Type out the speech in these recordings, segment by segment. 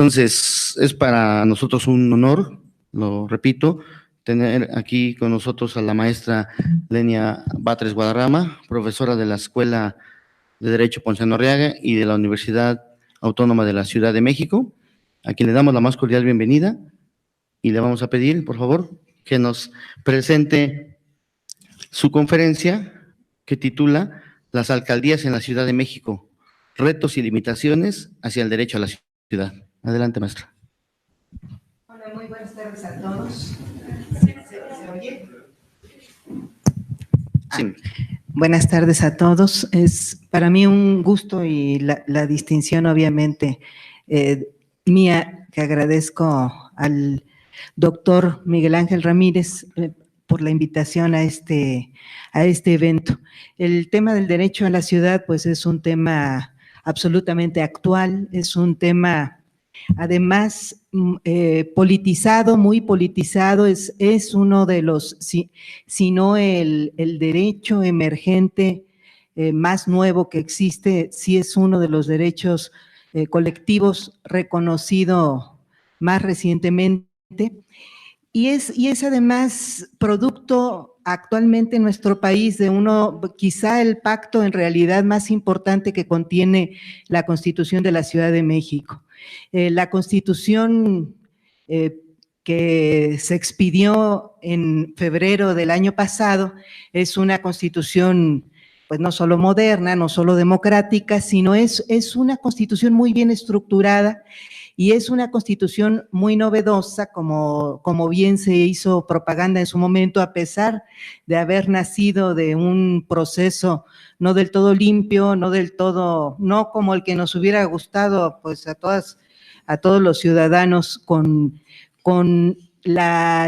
Entonces, es para nosotros un honor, lo repito, tener aquí con nosotros a la maestra Lenia Batres Guadarrama, profesora de la Escuela de Derecho Ponciano Arriaga y de la Universidad Autónoma de la Ciudad de México, a quien le damos la más cordial bienvenida y le vamos a pedir, por favor, que nos presente su conferencia que titula Las alcaldías en la Ciudad de México, retos y limitaciones hacia el derecho a la ciudad. Adelante, maestra. Hola, muy buenas tardes a todos. ¿Se oye? Sí. Buenas tardes a todos. Es para mí un gusto y la distinción, obviamente, mía, que agradezco al doctor Miguel Ángel Ramírez por la invitación a este evento. El tema del derecho a la ciudad, pues es un tema absolutamente actual, es un tema además politizado, muy politizado, es uno de los, si no el derecho emergente más nuevo que existe, sí es uno de los derechos colectivos reconocido más recientemente, y es además producto actualmente en nuestro país de quizá el pacto en realidad más importante que contiene la Constitución de la Ciudad de México. La Constitución que se expidió en febrero del año pasado es una Constitución pues no solo moderna, no solo democrática, sino es una Constitución muy bien estructurada y es una Constitución muy novedosa, como bien se hizo propaganda en su momento, a pesar de haber nacido de un proceso no del todo limpio, no como el que nos hubiera gustado pues a todos los ciudadanos con la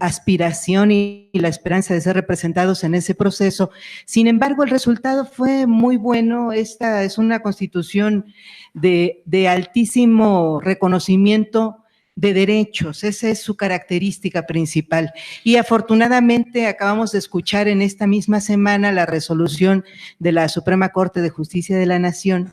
aspiración y la esperanza de ser representados en ese proceso. Sin embargo, el resultado fue muy bueno. Esta es una Constitución de altísimo reconocimiento de derechos, esa es su característica principal. Y afortunadamente acabamos de escuchar en esta misma semana la resolución de la Suprema Corte de Justicia de la Nación,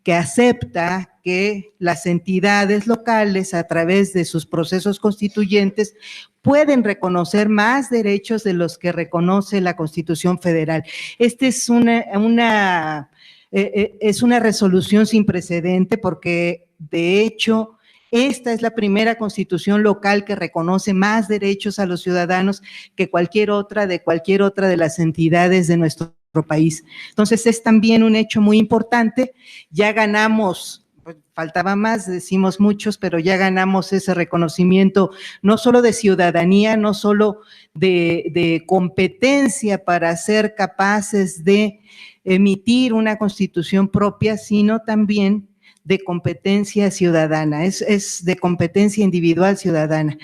que acepta que las entidades locales, a través de sus procesos constituyentes, pueden reconocer más derechos de los que reconoce la Constitución Federal. Esta es una resolución sin precedente porque, de hecho, esta es la primera constitución local que reconoce más derechos a los ciudadanos que cualquier otra de las entidades de nuestro país. Entonces, es también un hecho muy importante. Ya ganamos, pues, faltaba más, decimos muchos, pero ya ganamos ese reconocimiento, no solo de ciudadanía, no solo de competencia para ser capaces de emitir una constitución propia, sino también de competencia ciudadana, es de competencia individual ciudadana.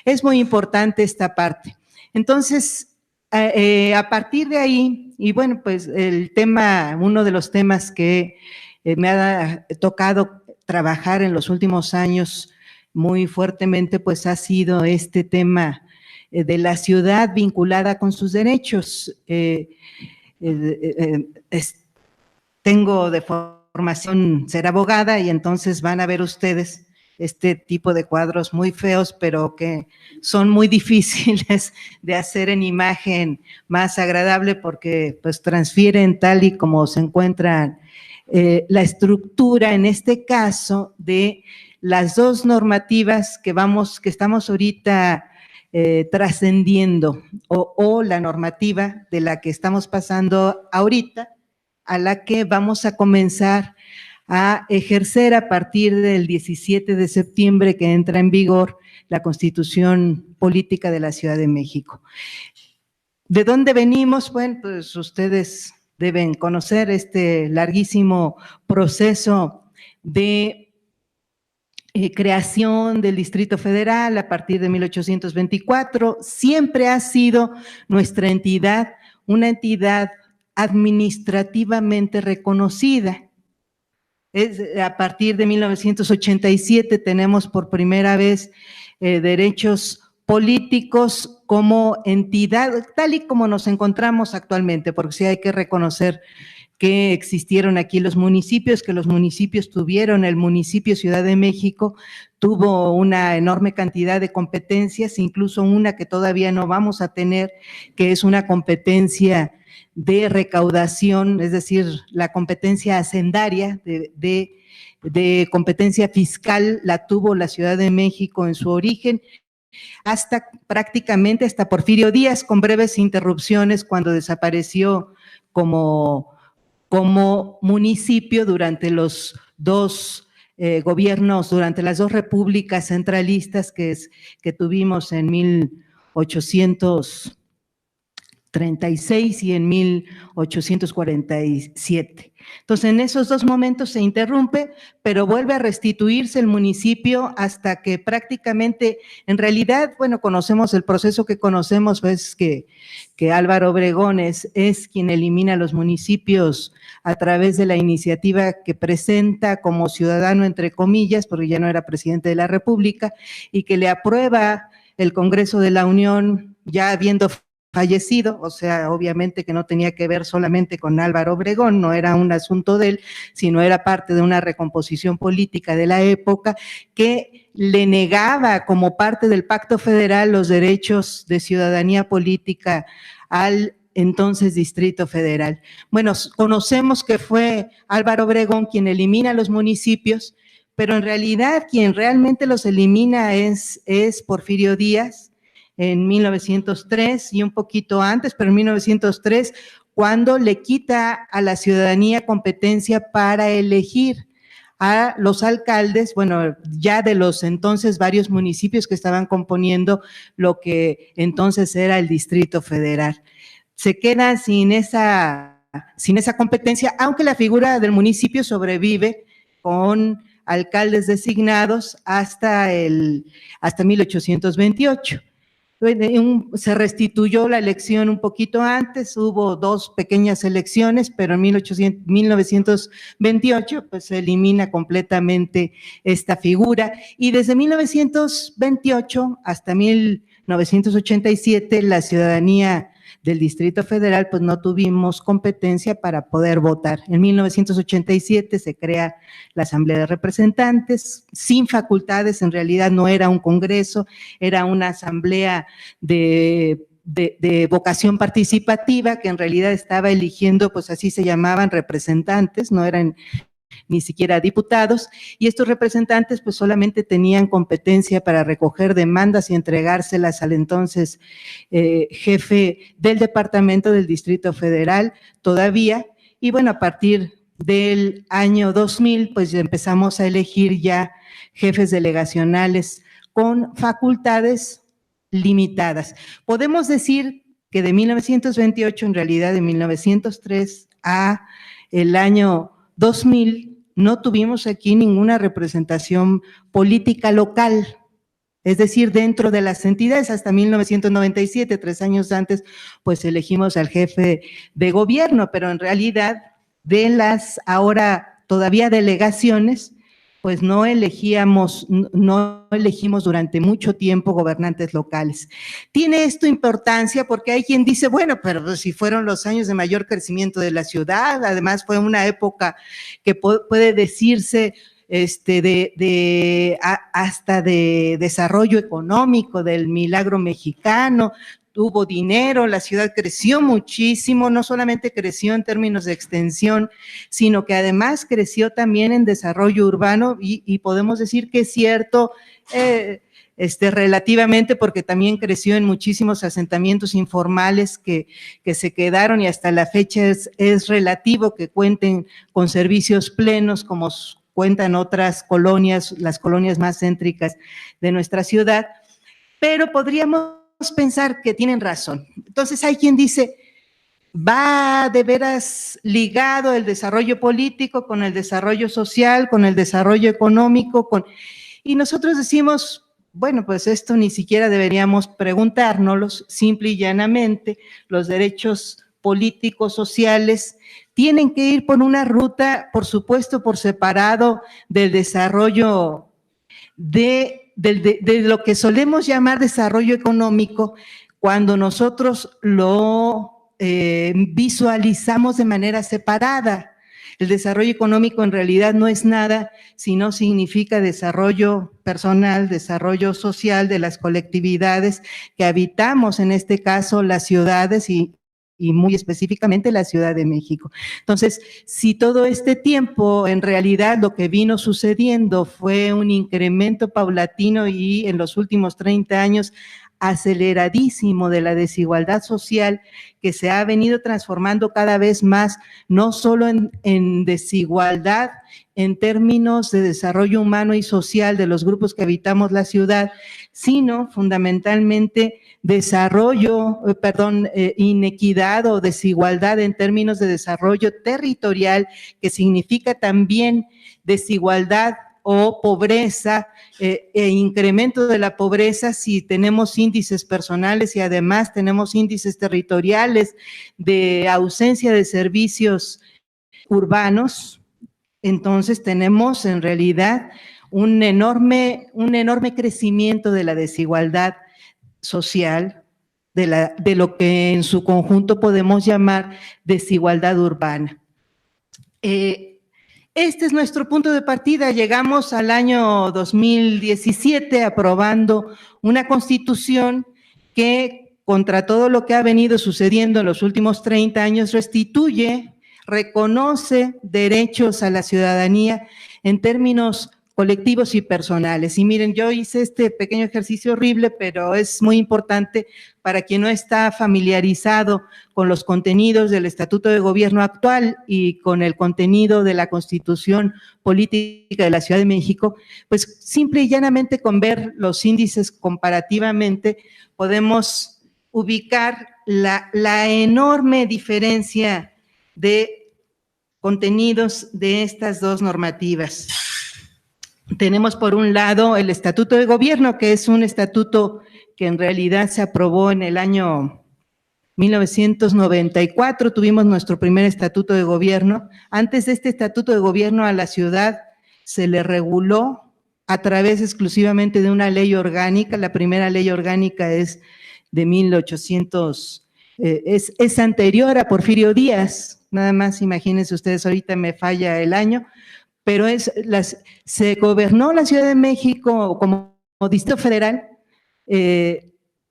Es muy importante esta parte. Entonces, a partir de ahí, y bueno, pues uno de los temas que me ha tocado trabajar en los últimos años muy fuertemente, pues ha sido este tema de la ciudad vinculada con sus derechos. Tengo de formación ser abogada y entonces van a ver ustedes este tipo de cuadros muy feos, pero que son muy difíciles de hacer en imagen más agradable porque pues transfieren tal y como se encuentran la estructura, en este caso, de las dos normativas que estamos ahorita trascendiendo, o la normativa de la que estamos pasando ahorita, a la que vamos a comenzar a ejercer a partir del 17 de septiembre que entra en vigor la Constitución Política de la Ciudad de México. ¿De dónde venimos? Bueno, pues ustedes deben conocer este larguísimo proceso de creación del Distrito Federal a partir de 1824. Siempre ha sido nuestra entidad una entidad administrativamente reconocida. A partir de 1987 tenemos por primera vez derechos políticos como entidad, tal y como nos encontramos actualmente, porque sí hay que reconocer que existieron aquí los municipios, que los municipios tuvieron. El municipio Ciudad de México tuvo una enorme cantidad de competencias, incluso una que todavía no vamos a tener, que es una competencia de recaudación, es decir, la competencia hacendaria de competencia fiscal la tuvo la Ciudad de México en su origen, hasta prácticamente hasta Porfirio Díaz, con breves interrupciones cuando desapareció como municipio durante los dos gobiernos, durante las dos repúblicas centralistas que tuvimos en 1836 y en 1847. Entonces, en esos dos momentos se interrumpe, pero vuelve a restituirse el municipio hasta que prácticamente, en realidad, bueno, conocemos el proceso que conocemos, pues que Álvaro Obregón es quien elimina los municipios a través de la iniciativa que presenta como ciudadano, entre comillas, porque ya no era presidente de la República, y que le aprueba el Congreso de la Unión, ya habiendo fallecido, o sea, obviamente que no tenía que ver solamente con Álvaro Obregón, no era un asunto de él, sino era parte de una recomposición política de la época que le negaba como parte del Pacto Federal los derechos de ciudadanía política al entonces Distrito Federal. Bueno, conocemos que fue Álvaro Obregón quien elimina los municipios, pero en realidad quien realmente los elimina es Porfirio Díaz, en 1903 y un poquito antes, pero en 1903, cuando le quita a la ciudadanía competencia para elegir a los alcaldes, bueno, ya de los entonces varios municipios que estaban componiendo lo que entonces era el Distrito Federal. Se queda sin esa competencia, aunque la figura del municipio sobrevive con alcaldes designados hasta 1828. Se restituyó la elección un poquito antes, hubo dos pequeñas elecciones, pero en 1928 pues se elimina completamente esta figura, y desde 1928 hasta 1987 la ciudadanía del Distrito Federal pues no tuvimos competencia para poder votar. En 1987 se crea la Asamblea de Representantes, sin facultades, en realidad no era un congreso, era una asamblea de vocación participativa que en realidad estaba eligiendo, pues así se llamaban, representantes, no eran ni siquiera diputados, y estos representantes pues solamente tenían competencia para recoger demandas y entregárselas al entonces jefe del departamento del Distrito Federal todavía, y bueno, a partir del año 2000 pues empezamos a elegir ya jefes delegacionales con facultades limitadas. Podemos decir que de 1928, en realidad de 1903 a el año 2000, no tuvimos aquí ninguna representación política local, es decir, dentro de las entidades. Hasta 1997, 3 años antes, pues elegimos al jefe de gobierno, pero en realidad de las ahora todavía delegaciones, pues no elegimos durante mucho tiempo gobernantes locales. Tiene esto importancia porque hay quien dice, bueno, pero si fueron los años de mayor crecimiento de la ciudad, además fue una época que puede decirse hasta de desarrollo económico, del milagro mexicano. Hubo dinero, la ciudad creció muchísimo, no solamente creció en términos de extensión, sino que además creció también en desarrollo urbano, y podemos decir que es cierto relativamente, porque también creció en muchísimos asentamientos informales que se quedaron, y hasta la fecha es relativo que cuenten con servicios plenos como cuentan otras colonias, las colonias más céntricas de nuestra ciudad, pero podríamos pensar que tienen razón. Entonces hay quien dice, ¿va de veras ligado el desarrollo político con el desarrollo social, con el desarrollo económico? Y nosotros decimos, bueno, pues esto ni siquiera deberíamos preguntárnoslo, simple y llanamente, los derechos políticos, sociales, tienen que ir por una ruta, por supuesto, por separado del desarrollo de lo que solemos llamar desarrollo económico, cuando nosotros lo visualizamos de manera separada. El desarrollo económico en realidad no es nada si no significa desarrollo personal, desarrollo social de las colectividades que habitamos, en este caso las ciudades y muy específicamente la Ciudad de México. Entonces, si todo este tiempo en realidad lo que vino sucediendo fue un incremento paulatino y en los últimos 30 años aceleradísimo de la desigualdad social que se ha venido transformando cada vez más, no solo en desigualdad en términos de desarrollo humano y social de los grupos que habitamos la ciudad, sino fundamentalmente inequidad o desigualdad en términos de desarrollo territorial, que significa también desigualdad o pobreza e incremento de la pobreza si tenemos índices personales y además tenemos índices territoriales de ausencia de servicios urbanos. Entonces tenemos en realidad un enorme crecimiento de la desigualdad social, de lo que en su conjunto podemos llamar desigualdad urbana. Este es nuestro punto de partida. Llegamos al año 2017 aprobando una constitución que, contra todo lo que ha venido sucediendo en los últimos 30 años, restituye, reconoce derechos a la ciudadanía en términos colectivos y personales. Y miren, yo hice este pequeño ejercicio horrible, pero es muy importante para quien no está familiarizado con los contenidos del Estatuto de Gobierno actual y con el contenido de la Constitución Política de la Ciudad de México, pues simple y llanamente con ver los índices comparativamente podemos ubicar la enorme diferencia de contenidos de estas dos normativas. Tenemos por un lado el Estatuto de Gobierno, que es un estatuto que en realidad se aprobó en el año 1994, tuvimos nuestro primer Estatuto de Gobierno. Antes de este Estatuto de Gobierno a la ciudad se le reguló a través exclusivamente de una ley orgánica. La primera ley orgánica es de 1800, es anterior a Porfirio Díaz, nada más imagínense ustedes, ahorita me falla el año, pero se gobernó la Ciudad de México como Distrito Federal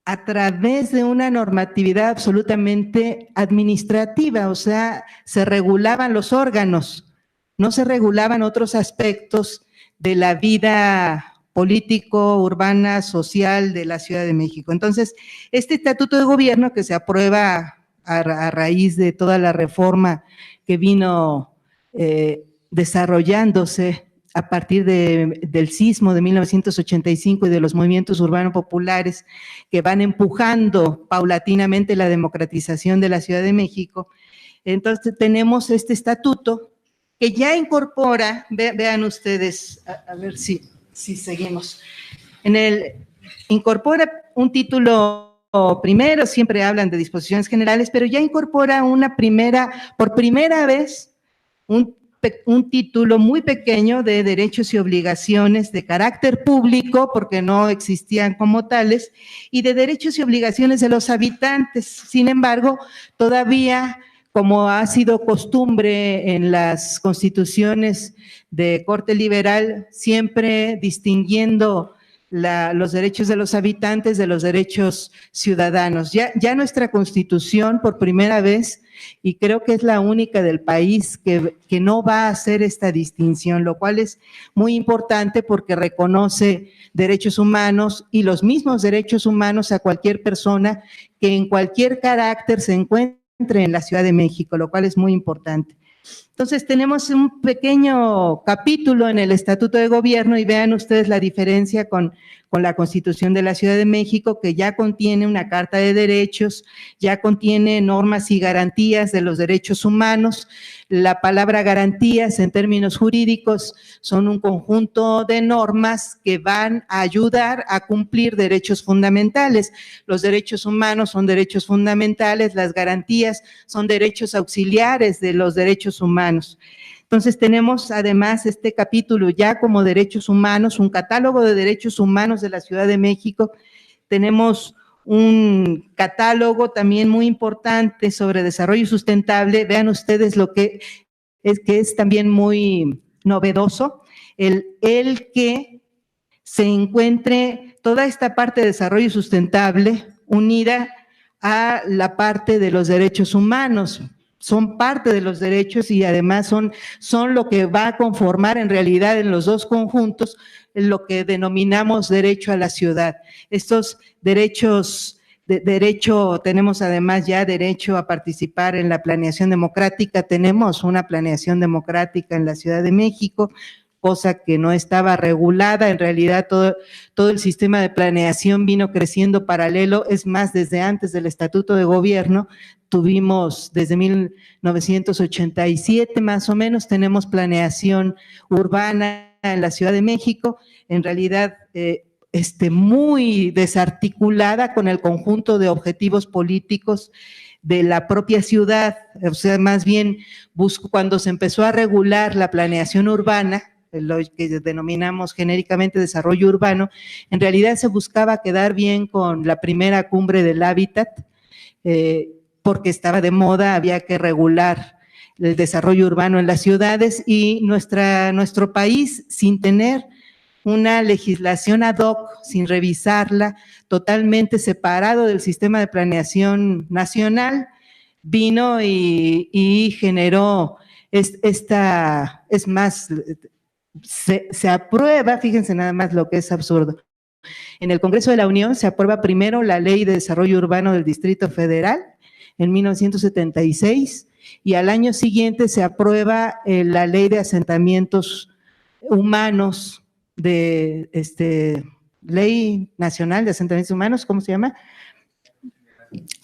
a través de una normatividad absolutamente administrativa, o sea, se regulaban los órganos, no se regulaban otros aspectos de la vida político, urbana, social de la Ciudad de México. Entonces, este Estatuto de Gobierno que se aprueba a raíz de toda la reforma que vino desarrollándose a partir del sismo de 1985 y de los movimientos urbanos populares que van empujando paulatinamente la democratización de la Ciudad de México. Entonces tenemos este estatuto que ya incorpora, vean ustedes, a ver si seguimos, incorpora un título primero, siempre hablan de disposiciones generales, pero ya incorpora por primera vez, un título muy pequeño de derechos y obligaciones de carácter público, porque no existían como tales, y de derechos y obligaciones de los habitantes. Sin embargo, todavía, como ha sido costumbre en las constituciones de corte liberal, siempre distinguiendo los derechos de los habitantes de los derechos ciudadanos. Ya nuestra Constitución, por primera vez, y creo que es la única del país que no va a hacer esta distinción, lo cual es muy importante porque reconoce derechos humanos y los mismos derechos humanos a cualquier persona que en cualquier carácter se encuentre en la Ciudad de México, lo cual es muy importante. Entonces tenemos un pequeño capítulo en el Estatuto de Gobierno y vean ustedes la diferencia con la Constitución de la Ciudad de México, que ya contiene una Carta de Derechos, ya contiene normas y garantías de los derechos humanos. La palabra garantías en términos jurídicos son un conjunto de normas que van a ayudar a cumplir derechos fundamentales. Los derechos humanos son derechos fundamentales, las garantías son derechos auxiliares de los derechos humanos. Entonces tenemos además este capítulo ya como derechos humanos, un catálogo de derechos humanos de la Ciudad de México. Tenemos un catálogo también muy importante sobre desarrollo sustentable. Vean ustedes lo que es también muy novedoso, el que se encuentre toda esta parte de desarrollo sustentable unida a la parte de los derechos humanos. Son parte de los derechos y además son lo que va a conformar en realidad en los dos conjuntos lo que denominamos derecho a la ciudad. Estos derechos, tenemos además ya derecho a participar en la planeación democrática, tenemos una planeación democrática en la Ciudad de México, cosa que no estaba regulada. En realidad todo el sistema de planeación vino creciendo paralelo, es más, desde antes del Estatuto de Gobierno, tuvimos desde 1987 más o menos, tenemos planeación urbana en la Ciudad de México, en realidad muy desarticulada con el conjunto de objetivos políticos de la propia ciudad. O sea, más bien cuando se empezó a regular la planeación urbana, lo que denominamos genéricamente desarrollo urbano, en realidad se buscaba quedar bien con la primera cumbre del hábitat, porque estaba de moda, había que regular el desarrollo urbano en las ciudades y nuestro país, sin tener una legislación ad hoc, sin revisarla, totalmente separado del sistema de planeación nacional, vino y generó es más, se aprueba, fíjense nada más lo que es absurdo. En el Congreso de la Unión se aprueba primero la Ley de Desarrollo Urbano del Distrito Federal en 1976 y al año siguiente se aprueba la Ley de Asentamientos Humanos Ley Nacional de Asentamientos Humanos, ¿cómo se llama?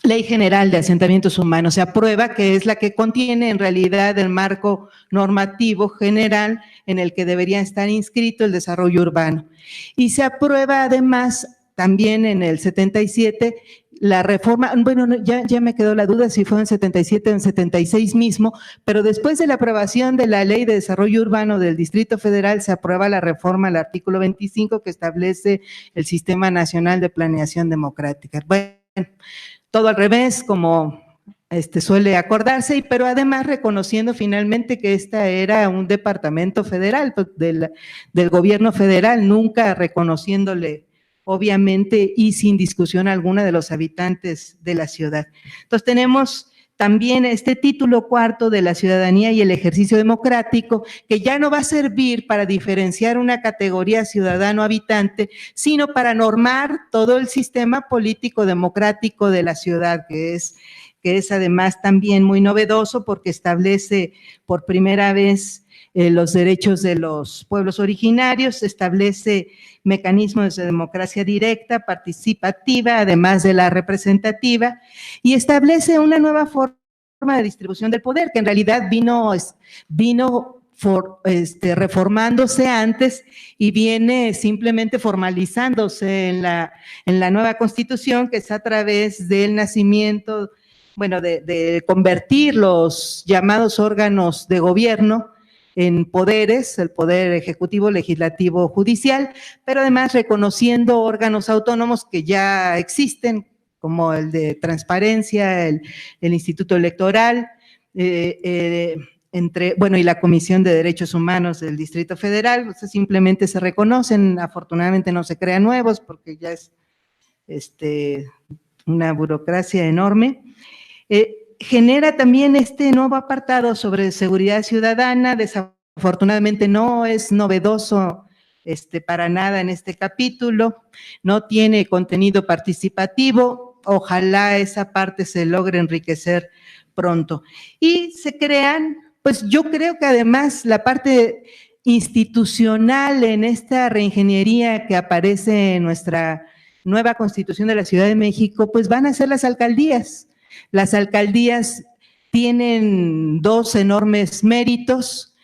Ley General de Asentamientos Humanos. Se aprueba, que es la que contiene en realidad el marco normativo general en el que debería estar inscrito el desarrollo urbano. Y se aprueba además también en el 77 la reforma, bueno, ya me quedó la duda si fue en 77 o en 76 mismo, pero después de la aprobación de la Ley de Desarrollo Urbano del Distrito Federal se aprueba la reforma al artículo 25 que establece el Sistema Nacional de Planeación Democrática. Bueno, todo al revés, como suele acordarse, pero además reconociendo finalmente que esta era un departamento federal, pues, del gobierno federal, nunca reconociéndole obviamente y sin discusión alguna de los habitantes de la ciudad. Entonces tenemos también este título cuarto de la ciudadanía y el ejercicio democrático, que ya no va a servir para diferenciar una categoría ciudadano-habitante, sino para normar todo el sistema político democrático de la ciudad, que es además también muy novedoso porque establece por primera vez los derechos de los pueblos originarios, establece mecanismos de democracia directa, participativa, además de la representativa, y establece una nueva forma de distribución del poder, que en realidad vino reformándose antes y viene simplemente formalizándose en la nueva Constitución, que es a través del nacimiento, bueno, de convertir los llamados órganos de gobierno en poderes, el poder ejecutivo, legislativo, judicial, pero además reconociendo órganos autónomos que ya existen, como el de transparencia, el Instituto Electoral, y la Comisión de Derechos Humanos del Distrito Federal. O sea, simplemente se reconocen, afortunadamente no se crean nuevos, porque ya es una burocracia enorme. Genera también este nuevo apartado sobre seguridad ciudadana. Desafortunadamente no es novedoso para nada en este capítulo, no tiene contenido participativo, ojalá esa parte se logre enriquecer pronto. Y se crean, pues yo creo que además la parte institucional en esta reingeniería que aparece en nuestra nueva Constitución de la Ciudad de México, pues van a ser las alcaldías. Las alcaldías tienen dos enormes méritos.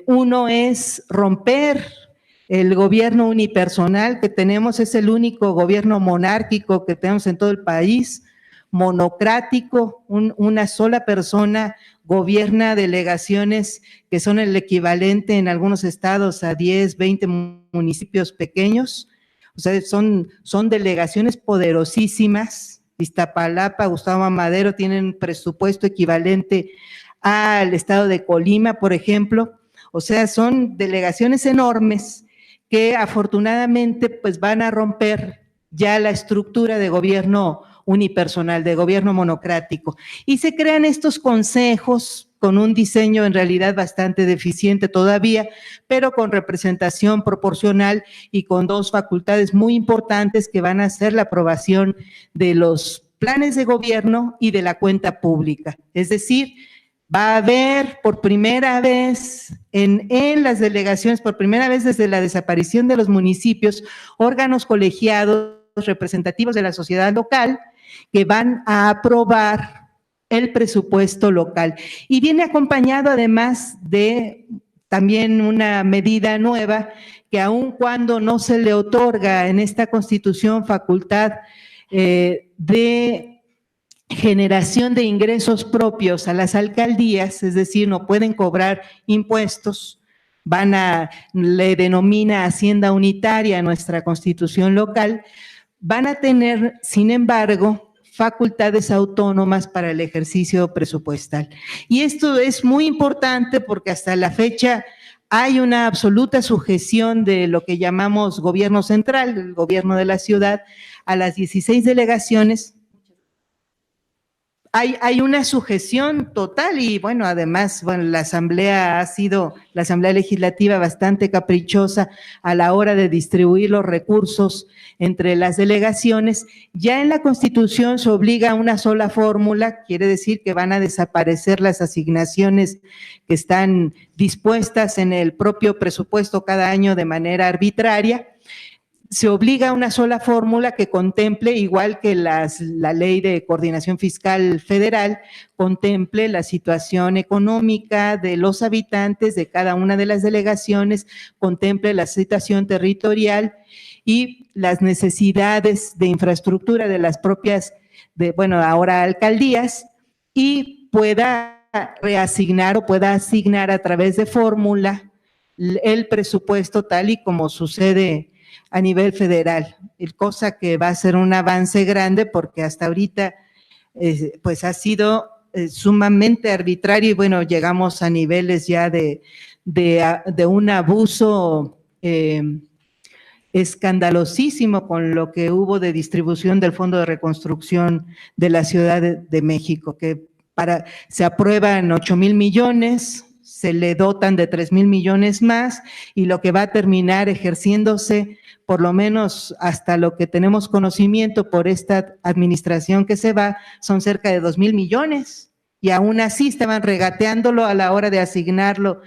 Uno es romper el gobierno unipersonal que tenemos, es el único gobierno monárquico que tenemos en todo el país, monocrático, una sola persona gobierna delegaciones que son el equivalente en algunos estados a 10, 20 municipios pequeños. O sea, son delegaciones poderosísimas. Iztapalapa, Gustavo Amadero tienen presupuesto equivalente al estado de Colima, por ejemplo. O sea, son delegaciones enormes que afortunadamente pues van a romper ya la estructura de gobierno unipersonal, de gobierno monocrático. Y se crean estos consejos con un diseño en realidad bastante deficiente todavía, pero con representación proporcional y con dos facultades muy importantes que van a ser la aprobación de los planes de gobierno y de la cuenta pública. Es decir, va a haber por primera vez en las delegaciones, por primera vez desde la desaparición de los municipios, órganos colegiados representativos de la sociedad local que van a aprobar el presupuesto local. Y viene acompañado además de también una medida nueva que aun cuando no se le otorga en esta Constitución facultad de generación de ingresos propios a las alcaldías, es decir, no pueden cobrar impuestos, le denomina Hacienda Unitaria a nuestra Constitución local, van a tener, sin embargo, facultades autónomas para el ejercicio presupuestal. Y esto es muy importante porque hasta la fecha hay una absoluta sujeción de lo que llamamos gobierno central, el gobierno de la ciudad, a las 16 delegaciones. Hay una sujeción total y bueno, además, bueno, la Asamblea Legislativa bastante caprichosa a la hora de distribuir los recursos entre las delegaciones. Ya en la Constitución se obliga a una sola fórmula, quiere decir que van a desaparecer las asignaciones que están dispuestas en el propio presupuesto cada año de manera arbitraria. Se obliga a una sola fórmula que contemple, igual que la Ley de Coordinación Fiscal Federal, contemple la situación económica de los habitantes de cada una de las delegaciones, contemple la situación territorial y las necesidades de infraestructura de las propias, ahora alcaldías, y pueda reasignar o pueda asignar a través de fórmula el presupuesto tal y como sucede a nivel federal, cosa que va a ser un avance grande porque hasta ahorita pues ha sido sumamente arbitrario y bueno, llegamos a niveles ya de un abuso escandalosísimo con lo que hubo de distribución del Fondo de Reconstrucción de la Ciudad de México, que se aprueban 8,000 millones, se le dotan de 3,000 millones más y lo que va a terminar ejerciéndose, por lo menos hasta lo que tenemos conocimiento por esta administración que se va, son cerca de 2,000 millones y aún así estaban regateándolo a la hora de asignarlo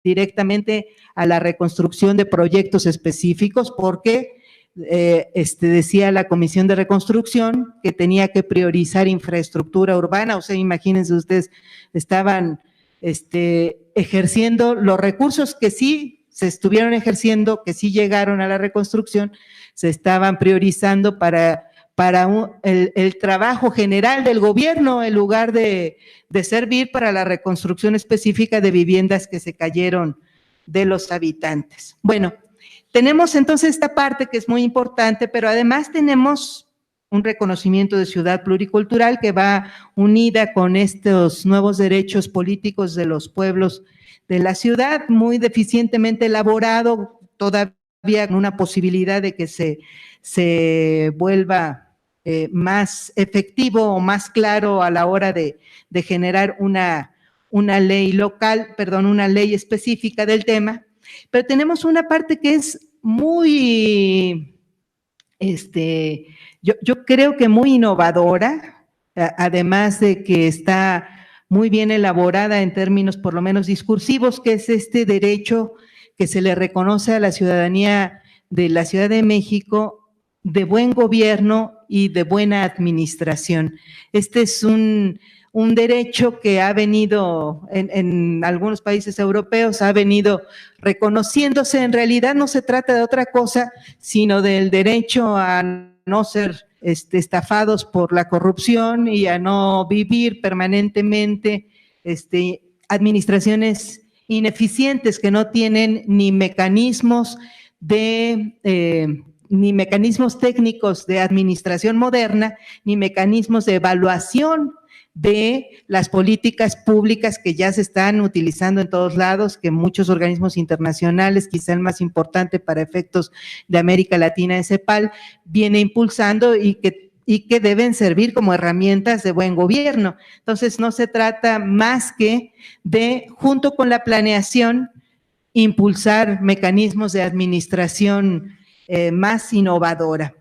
directamente a la reconstrucción de proyectos específicos porque decía la Comisión de Reconstrucción que tenía que priorizar infraestructura urbana, o sea, imagínense ustedes, estaban ejerciendo los recursos que sí se estuvieron ejerciendo, que sí llegaron a la reconstrucción, se estaban priorizando para el trabajo general del gobierno en lugar de servir para la reconstrucción específica de viviendas que se cayeron de los habitantes. Bueno, tenemos entonces esta parte que es muy importante, pero además tenemos un reconocimiento de ciudad pluricultural que va unida con estos nuevos derechos políticos de los pueblos de la ciudad, muy deficientemente elaborado, todavía con una posibilidad de que se vuelva más efectivo o más claro a la hora de generar una ley local, una ley específica del tema, pero tenemos una parte que es muy, yo creo que muy innovadora, además de que está muy bien elaborada en términos por lo menos discursivos, que es este derecho que se le reconoce a la ciudadanía de la Ciudad de México de buen gobierno y de buena administración. Este es un derecho que ha venido en algunos países europeos, ha venido reconociéndose. En realidad no se trata de otra cosa, sino del derecho a no ser estafados por la corrupción y a no vivir permanentemente administraciones ineficientes que no tienen ni mecanismos de ni mecanismos técnicos de administración moderna, ni mecanismos de evaluación de las políticas públicas que ya se están utilizando en todos lados, que muchos organismos internacionales, quizá el más importante para efectos de América Latina, es CEPAL, viene impulsando y que deben servir como herramientas de buen gobierno. Entonces, no se trata más que de, junto con la planeación, impulsar mecanismos de administración más innovadora.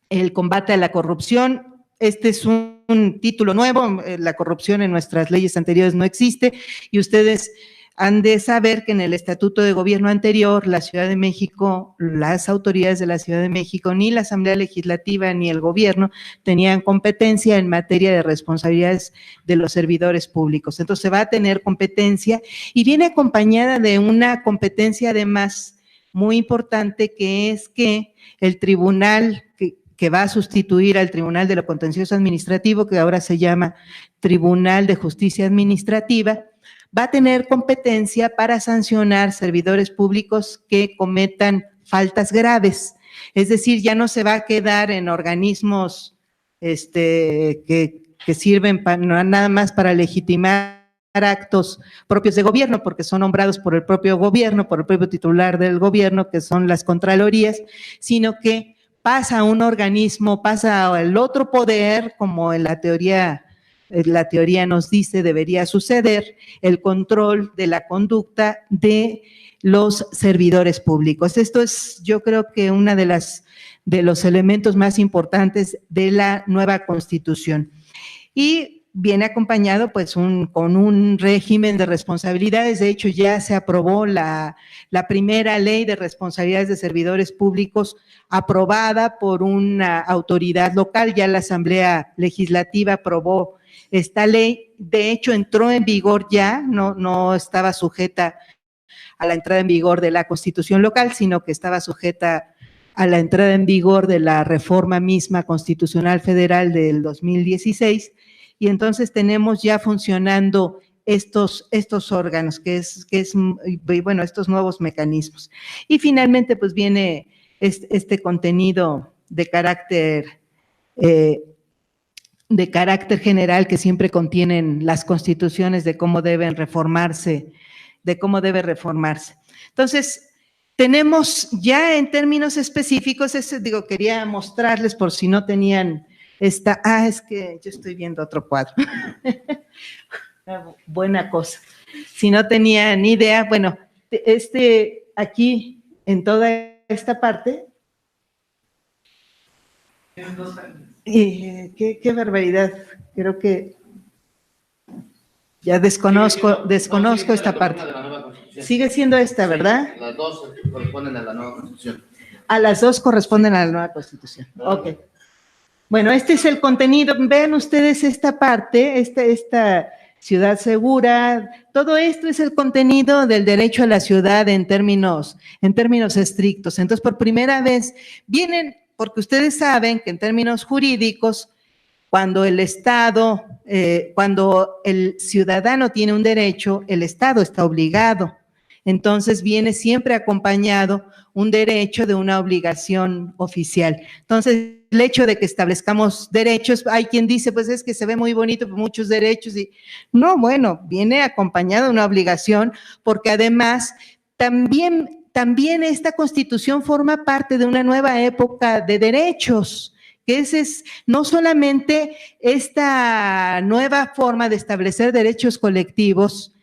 El combate a la corrupción, este es un título nuevo, la corrupción en nuestras leyes anteriores no existe, y ustedes han de saber que en el Estatuto de Gobierno anterior, la Ciudad de México, las autoridades de la Ciudad de México, ni la Asamblea Legislativa ni el Gobierno tenían competencia en materia de responsabilidades de los servidores públicos. Entonces, se va a tener competencia y viene acompañada de una competencia además muy importante, que es que el tribunal que va a sustituir al Tribunal de lo Contencioso Administrativo, que ahora se llama Tribunal de Justicia Administrativa, va a tener competencia para sancionar servidores públicos que cometan faltas graves. Es decir, ya no se va a quedar en organismos que sirven nada más para legitimar actos propios de gobierno, porque son nombrados por el propio gobierno, por el propio titular del gobierno, que son las contralorías, sino que pasa a un organismo, pasa al otro poder, como en la teoría nos dice debería suceder, el control de la conducta de los servidores públicos. Esto es, yo creo que una de los elementos más importantes de la nueva Constitución. Y viene acompañado pues con un régimen de responsabilidades. De hecho, ya se aprobó la primera ley de responsabilidades de servidores públicos aprobada por una autoridad local. Ya la Asamblea Legislativa aprobó esta ley. De hecho, entró en vigor ya, no estaba sujeta a la entrada en vigor de la Constitución local, sino que estaba sujeta a la entrada en vigor de la reforma misma constitucional federal del 2016, y entonces tenemos ya funcionando estos órganos, que es bueno, estos nuevos mecanismos. Y finalmente, pues viene este contenido de carácter general que siempre contienen las constituciones de cómo deben reformarse, Entonces, tenemos ya en términos específicos, quería mostrarles por si no tenían es que yo estoy viendo otro cuadro. Buena cosa. Si no tenían ni idea, bueno, aquí, en toda esta parte, qué barbaridad, creo que ya desconozco esta parte. Sigue siendo esta, ¿verdad? Las dos corresponden a la nueva Constitución. A las dos corresponden a la nueva Constitución. Ok. Bueno, este es el contenido. Vean ustedes esta parte, esta ciudad segura. Todo esto es el contenido del derecho a la ciudad en términos estrictos. Entonces, por primera vez vienen, porque ustedes saben que en términos jurídicos, cuando el Estado, cuando el ciudadano tiene un derecho, el Estado está obligado. Entonces, viene siempre acompañado un derecho de una obligación oficial. Entonces, el hecho de que establezcamos derechos, hay quien dice, pues es que se ve muy bonito, muchos derechos, y no, bueno, viene acompañado de una obligación, porque además también esta Constitución forma parte de una nueva época de derechos, que es no solamente esta nueva forma de establecer derechos colectivos,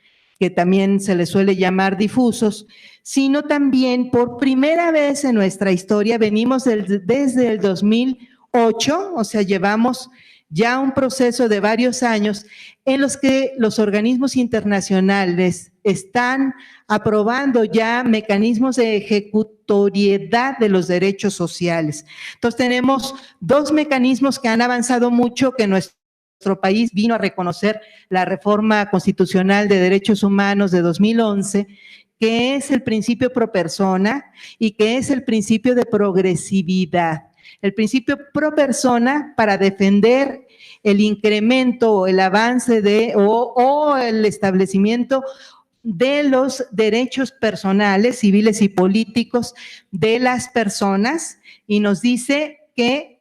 que también se les suele llamar difusos, sino también por primera vez en nuestra historia, venimos desde el 2008, o sea, llevamos ya un proceso de varios años en los que los organismos internacionales están aprobando ya mecanismos de ejecutoriedad de los derechos sociales. Entonces, tenemos dos mecanismos que han avanzado mucho, que nuestro país vino a reconocer la Reforma Constitucional de Derechos Humanos de 2011, que es el principio pro persona y que es el principio de progresividad. El principio pro persona para defender el incremento o el avance o el establecimiento de los derechos personales, civiles y políticos de las personas, y nos dice que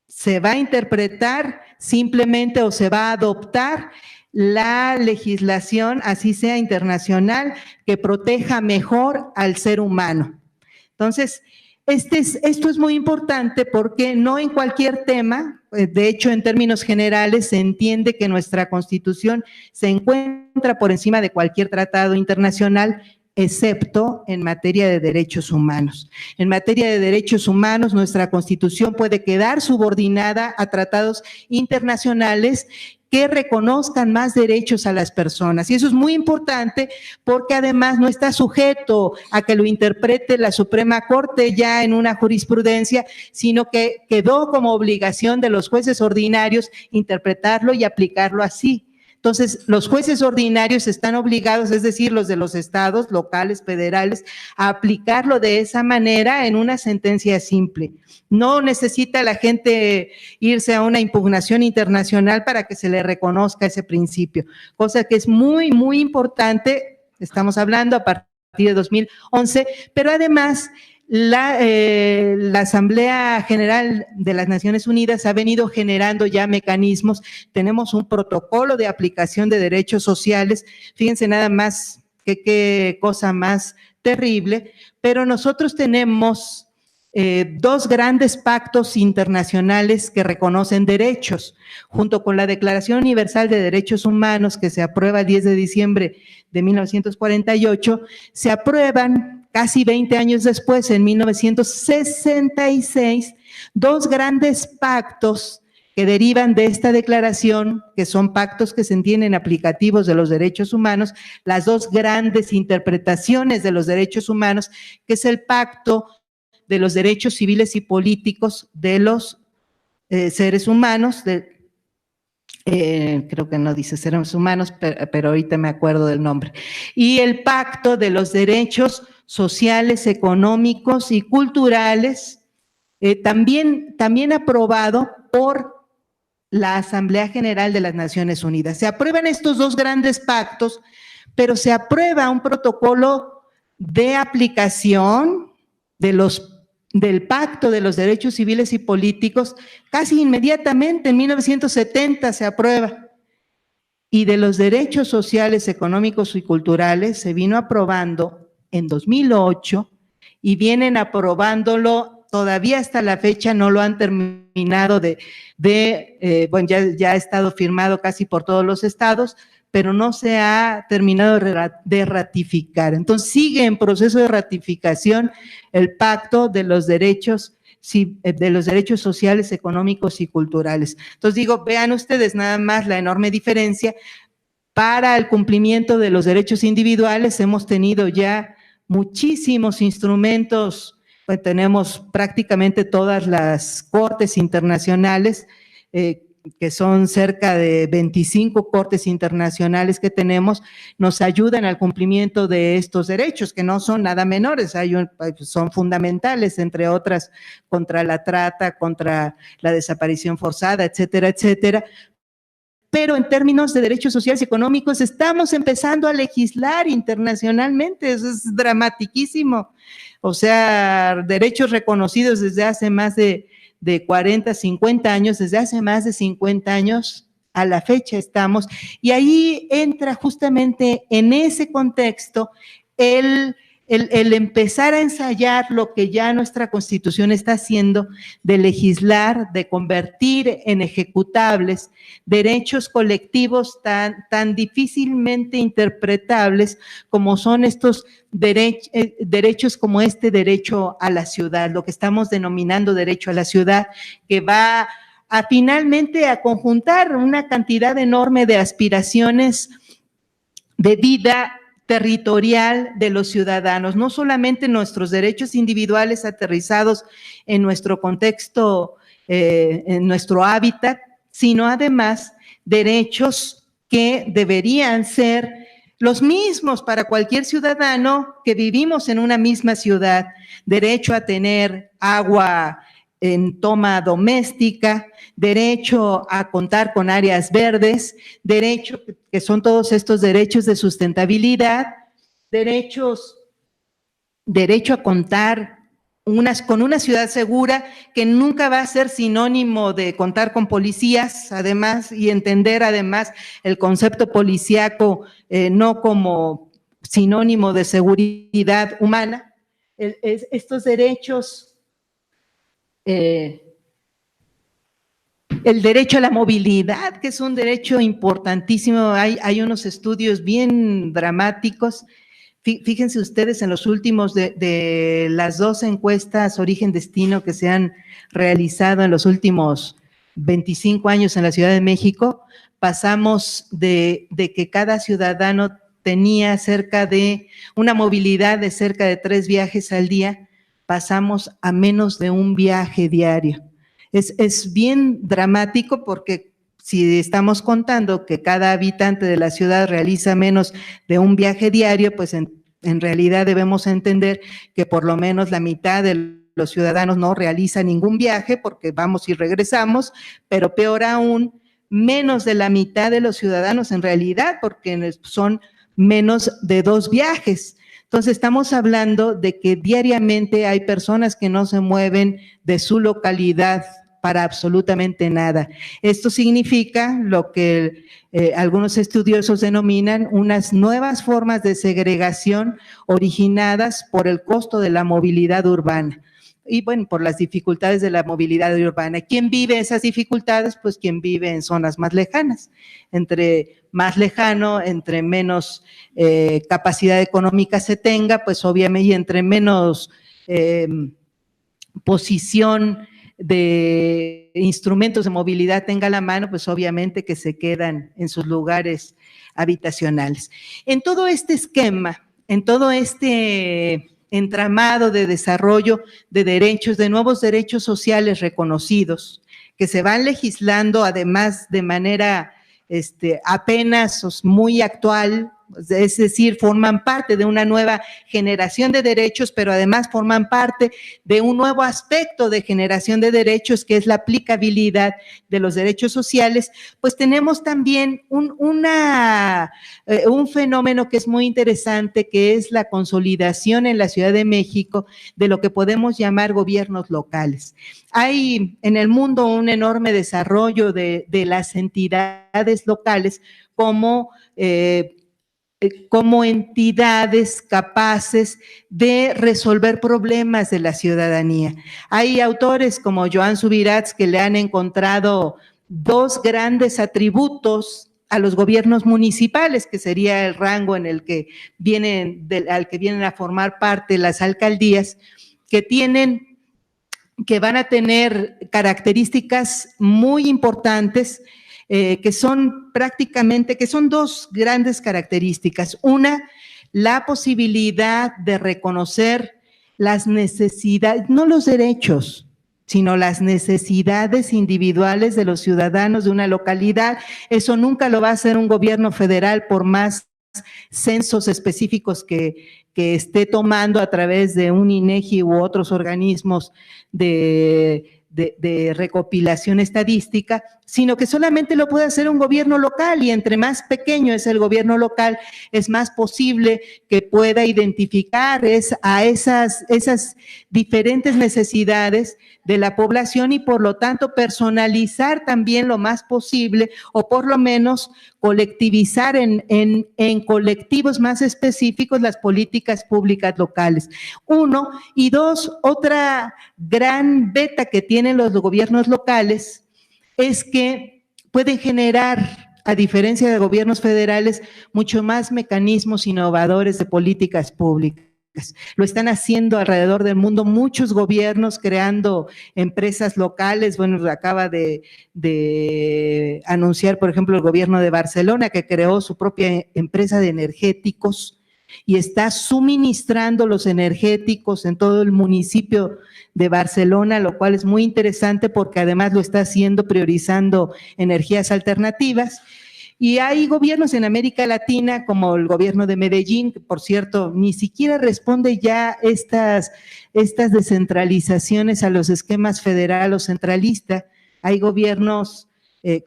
se va a interpretar simplemente o se va a adoptar la legislación, así sea internacional, que proteja mejor al ser humano. Entonces, esto es muy importante porque no en cualquier tema, de hecho, en términos generales, se entiende que nuestra Constitución se encuentra por encima de cualquier tratado internacional, excepto en materia de derechos humanos. En materia de derechos humanos, nuestra Constitución puede quedar subordinada a tratados internacionales que reconozcan más derechos a las personas. Y eso es muy importante porque además no está sujeto a que lo interprete la Suprema Corte ya en una jurisprudencia, sino que quedó como obligación de los jueces ordinarios interpretarlo y aplicarlo así. Entonces, los jueces ordinarios están obligados, es decir, los de los estados, locales, federales, a aplicarlo de esa manera en una sentencia simple. No necesita la gente irse a una impugnación internacional para que se le reconozca ese principio, cosa que es muy, muy importante. Estamos hablando a partir de 2011, pero además la Asamblea General de las Naciones Unidas ha venido generando ya mecanismos. Tenemos un protocolo de aplicación de derechos sociales. Fíjense nada más qué cosa más terrible, pero nosotros tenemos dos grandes pactos internacionales que reconocen derechos, junto con la Declaración Universal de Derechos Humanos, que se aprueba el 10 de diciembre de 1948, se aprueban casi 20 años después, en 1966, dos grandes pactos que derivan de esta declaración, que son pactos que se entienden aplicativos de los derechos humanos, las dos grandes interpretaciones de los derechos humanos, que es el Pacto de los Derechos Civiles y Políticos de los seres humanos, creo que no dice seres humanos, pero ahorita me acuerdo del nombre, y el Pacto de los Derechos Sociales, Económicos y Culturales, también aprobado por la Asamblea General de las Naciones Unidas. Se aprueban estos dos grandes pactos, pero se aprueba un protocolo de aplicación del Pacto de los Derechos Civiles y Políticos casi inmediatamente, en 1970 se aprueba. Y de los derechos sociales, económicos y culturales se vino aprobando en 2008 y vienen aprobándolo todavía hasta la fecha, no lo han terminado bueno, ya ha estado firmado casi por todos los estados, pero no se ha terminado de ratificar. Entonces sigue en proceso de ratificación el Pacto de los Derechos Sociales, Económicos y Culturales. Entonces digo, vean ustedes nada más la enorme diferencia. Para el cumplimiento de los derechos individuales hemos tenido ya muchísimos instrumentos, pues tenemos prácticamente todas las cortes internacionales, que son cerca de 25 cortes internacionales que tenemos, nos ayudan al cumplimiento de estos derechos, que no son nada menores, son fundamentales, entre otras, contra la trata, contra la desaparición forzada, etcétera, etcétera. Pero en términos de derechos sociales y económicos estamos empezando a legislar internacionalmente, eso es dramatiquísimo. O sea, derechos reconocidos desde hace más de 40, 50 años, desde hace más de 50 años a la fecha estamos, y ahí entra justamente en ese contexto el empezar a ensayar lo que ya nuestra Constitución está haciendo, de legislar, de convertir en ejecutables derechos colectivos tan difícilmente interpretables como son estos derechos como este derecho a la ciudad, lo que estamos denominando derecho a la ciudad, que va a finalmente a conjuntar una cantidad enorme de aspiraciones de vida territorial de los ciudadanos, no solamente nuestros derechos individuales aterrizados en nuestro contexto, en nuestro hábitat, sino además derechos que deberían ser los mismos para cualquier ciudadano que vivimos en una misma ciudad: derecho a tener agua en toma doméstica, derecho a contar con áreas verdes, derecho, que son todos estos derechos de sustentabilidad, derecho a contar con una ciudad segura, que nunca va a ser sinónimo de contar con policías, además, y entender además el concepto policíaco no como sinónimo de seguridad humana. Estos derechos, el derecho a la movilidad, que es un derecho importantísimo, hay unos estudios bien dramáticos. Fíjense ustedes en los últimos de las 2 encuestas origen-destino que se han realizado en los últimos 25 años en la Ciudad de México, pasamos de que cada ciudadano tenía cerca de una movilidad de cerca de 3 viajes al día, pasamos a menos de 1 viaje diario. Es bien dramático porque si estamos contando que cada habitante de la ciudad realiza menos de 1 viaje diario, pues en realidad debemos entender que por lo menos la mitad de los ciudadanos no realiza ningún viaje porque vamos y regresamos, pero peor aún, menos de la mitad de los ciudadanos en realidad, porque son menos de 2 viajes. Entonces estamos hablando de que diariamente hay personas que no se mueven de su localidad para absolutamente nada. Esto significa lo que algunos estudiosos denominan unas nuevas formas de segregación originadas por el costo de la movilidad urbana y, bueno, por las dificultades de la movilidad urbana. ¿Quién vive esas dificultades? Pues quien vive en zonas más lejanas. Entre más lejano, entre menos capacidad económica se tenga, pues obviamente, y entre menos posición de instrumentos de movilidad tenga a la mano, pues obviamente que se quedan en sus lugares habitacionales. En todo este esquema, en todo este entramado de desarrollo de derechos, de nuevos derechos sociales reconocidos, que se van legislando además de manera apenas muy actual, es decir, forman parte de una nueva generación de derechos, pero además forman parte de un nuevo aspecto de generación de derechos, que es la aplicabilidad de los derechos sociales. Pues tenemos también un fenómeno que es muy interesante, que es la consolidación en la Ciudad de México de lo que podemos llamar gobiernos locales. Hay en el mundo un enorme desarrollo de las entidades locales como entidades capaces de resolver problemas de la ciudadanía. Hay autores como Joan Subirats que le han encontrado 2 grandes atributos a los gobiernos municipales, que sería el rango en el que al que vienen a formar parte las alcaldías, que van a tener características muy importantes, que son 2 grandes características. Una, la posibilidad de reconocer las necesidades, no los derechos, sino las necesidades individuales de los ciudadanos de una localidad. Eso nunca lo va a hacer un gobierno federal, por más censos específicos que esté tomando a través de un INEGI u otros organismos de recopilación estadística, sino que solamente lo puede hacer un gobierno local, y entre más pequeño es el gobierno local, es más posible que pueda identificar a esas diferentes necesidades de la población y por lo tanto personalizar también lo más posible, o por lo menos colectivizar en colectivos más específicos las políticas públicas locales. 1, y 2, otra gran beta que tienen los gobiernos locales es que pueden generar, a diferencia de gobiernos federales, mucho más mecanismos innovadores de políticas públicas. Lo están haciendo alrededor del mundo muchos gobiernos, creando empresas locales. Bueno, acaba de anunciar, por ejemplo, el gobierno de Barcelona, que creó su propia empresa de energéticos y está suministrando los energéticos en todo el municipio de Barcelona, lo cual es muy interesante porque además lo está haciendo priorizando energías alternativas. Y hay gobiernos en América Latina, como el gobierno de Medellín, que por cierto ni siquiera responde ya estas descentralizaciones a los esquemas federal o centralista. Hay gobiernos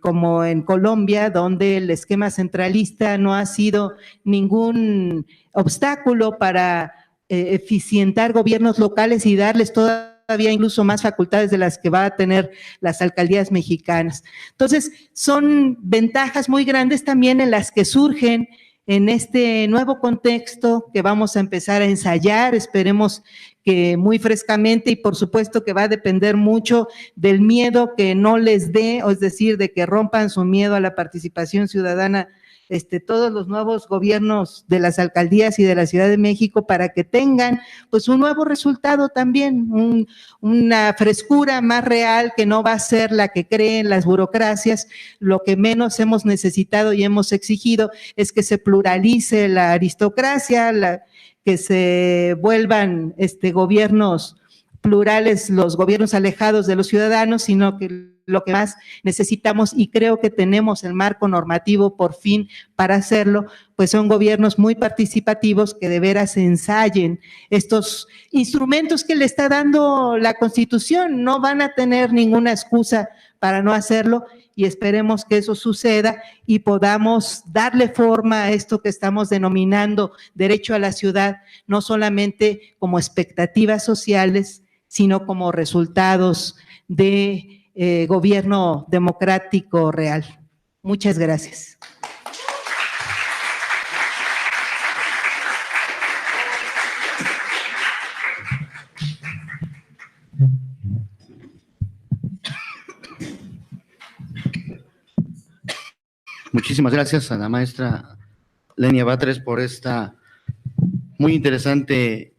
como en Colombia, donde el esquema centralista no ha sido ningún obstáculo para eficientar gobiernos locales y darles todavía incluso más facultades de las que va a tener las alcaldías mexicanas. Entonces, son ventajas muy grandes también en las que surgen en este nuevo contexto que vamos a empezar a ensayar, esperemos que muy frescamente, y por supuesto que va a depender mucho del miedo que no les dé, es decir, de que rompan su miedo a la participación ciudadana, todos los nuevos gobiernos de las alcaldías y de la Ciudad de México, para que tengan pues un nuevo resultado también, una frescura más real, que no va a ser la que creen las burocracias. Lo que menos hemos necesitado y hemos exigido es que se pluralice la aristocracia, que se vuelvan gobiernos plurales, los gobiernos alejados de los ciudadanos, sino que lo que más necesitamos, y creo que tenemos el marco normativo por fin para hacerlo, pues son gobiernos muy participativos que de veras ensayen estos instrumentos que le está dando la Constitución. No van a tener ninguna excusa para no hacerlo, y esperemos que eso suceda y podamos darle forma a esto que estamos denominando derecho a la ciudad, no solamente como expectativas sociales, sino como resultados de gobierno democrático real. Muchas gracias. Muchísimas gracias a la maestra Lenia Batres por esta muy interesante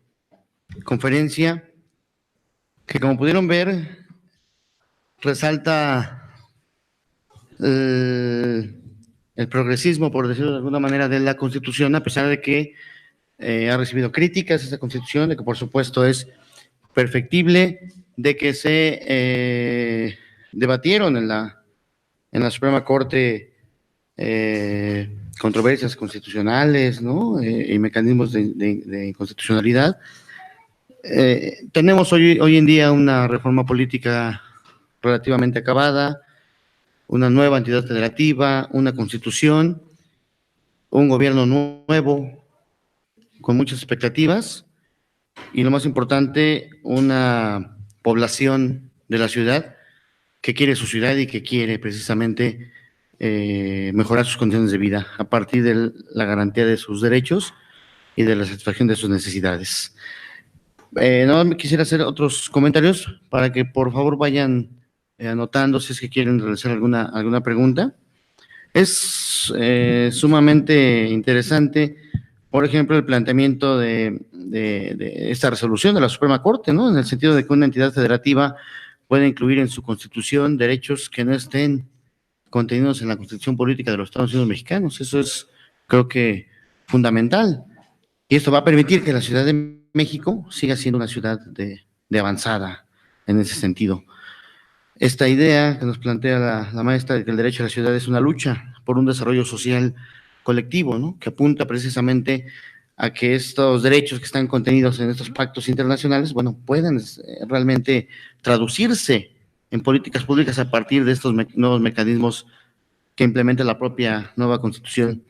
conferencia, que, como pudieron ver, resalta el progresismo, por decirlo de alguna manera, de la Constitución, a pesar de que ha recibido críticas esta Constitución, de que por supuesto es perfectible, de que se debatieron en la Suprema Corte controversias constitucionales, ¿no? Y mecanismos de inconstitucionalidad. Tenemos hoy en día una reforma política relativamente acabada, una nueva entidad federativa, una constitución, un gobierno nuevo con muchas expectativas, y lo más importante, una población de la ciudad que quiere su ciudad y que quiere precisamente mejorar sus condiciones de vida a partir de la garantía de sus derechos y de la satisfacción de sus necesidades. No me quisiera hacer otros comentarios para que por favor vayan anotando si es que quieren realizar alguna pregunta. Es sumamente interesante, por ejemplo, el planteamiento de esta resolución de la Suprema Corte, ¿no? En el sentido de que una entidad federativa puede incluir en su constitución derechos que no estén contenidos en la Constitución Política de los Estados Unidos Mexicanos. Eso es, creo que, fundamental. Y esto va a permitir que la Ciudad de México siga siendo una ciudad de avanzada en ese sentido. Esta idea que nos plantea la maestra de que el derecho a la ciudad es una lucha por un desarrollo social colectivo, ¿no? Que apunta precisamente a que estos derechos que están contenidos en estos pactos internacionales, bueno, puedan realmente traducirse en políticas públicas a partir de estos nuevos mecanismos que implementa la propia nueva Constitución.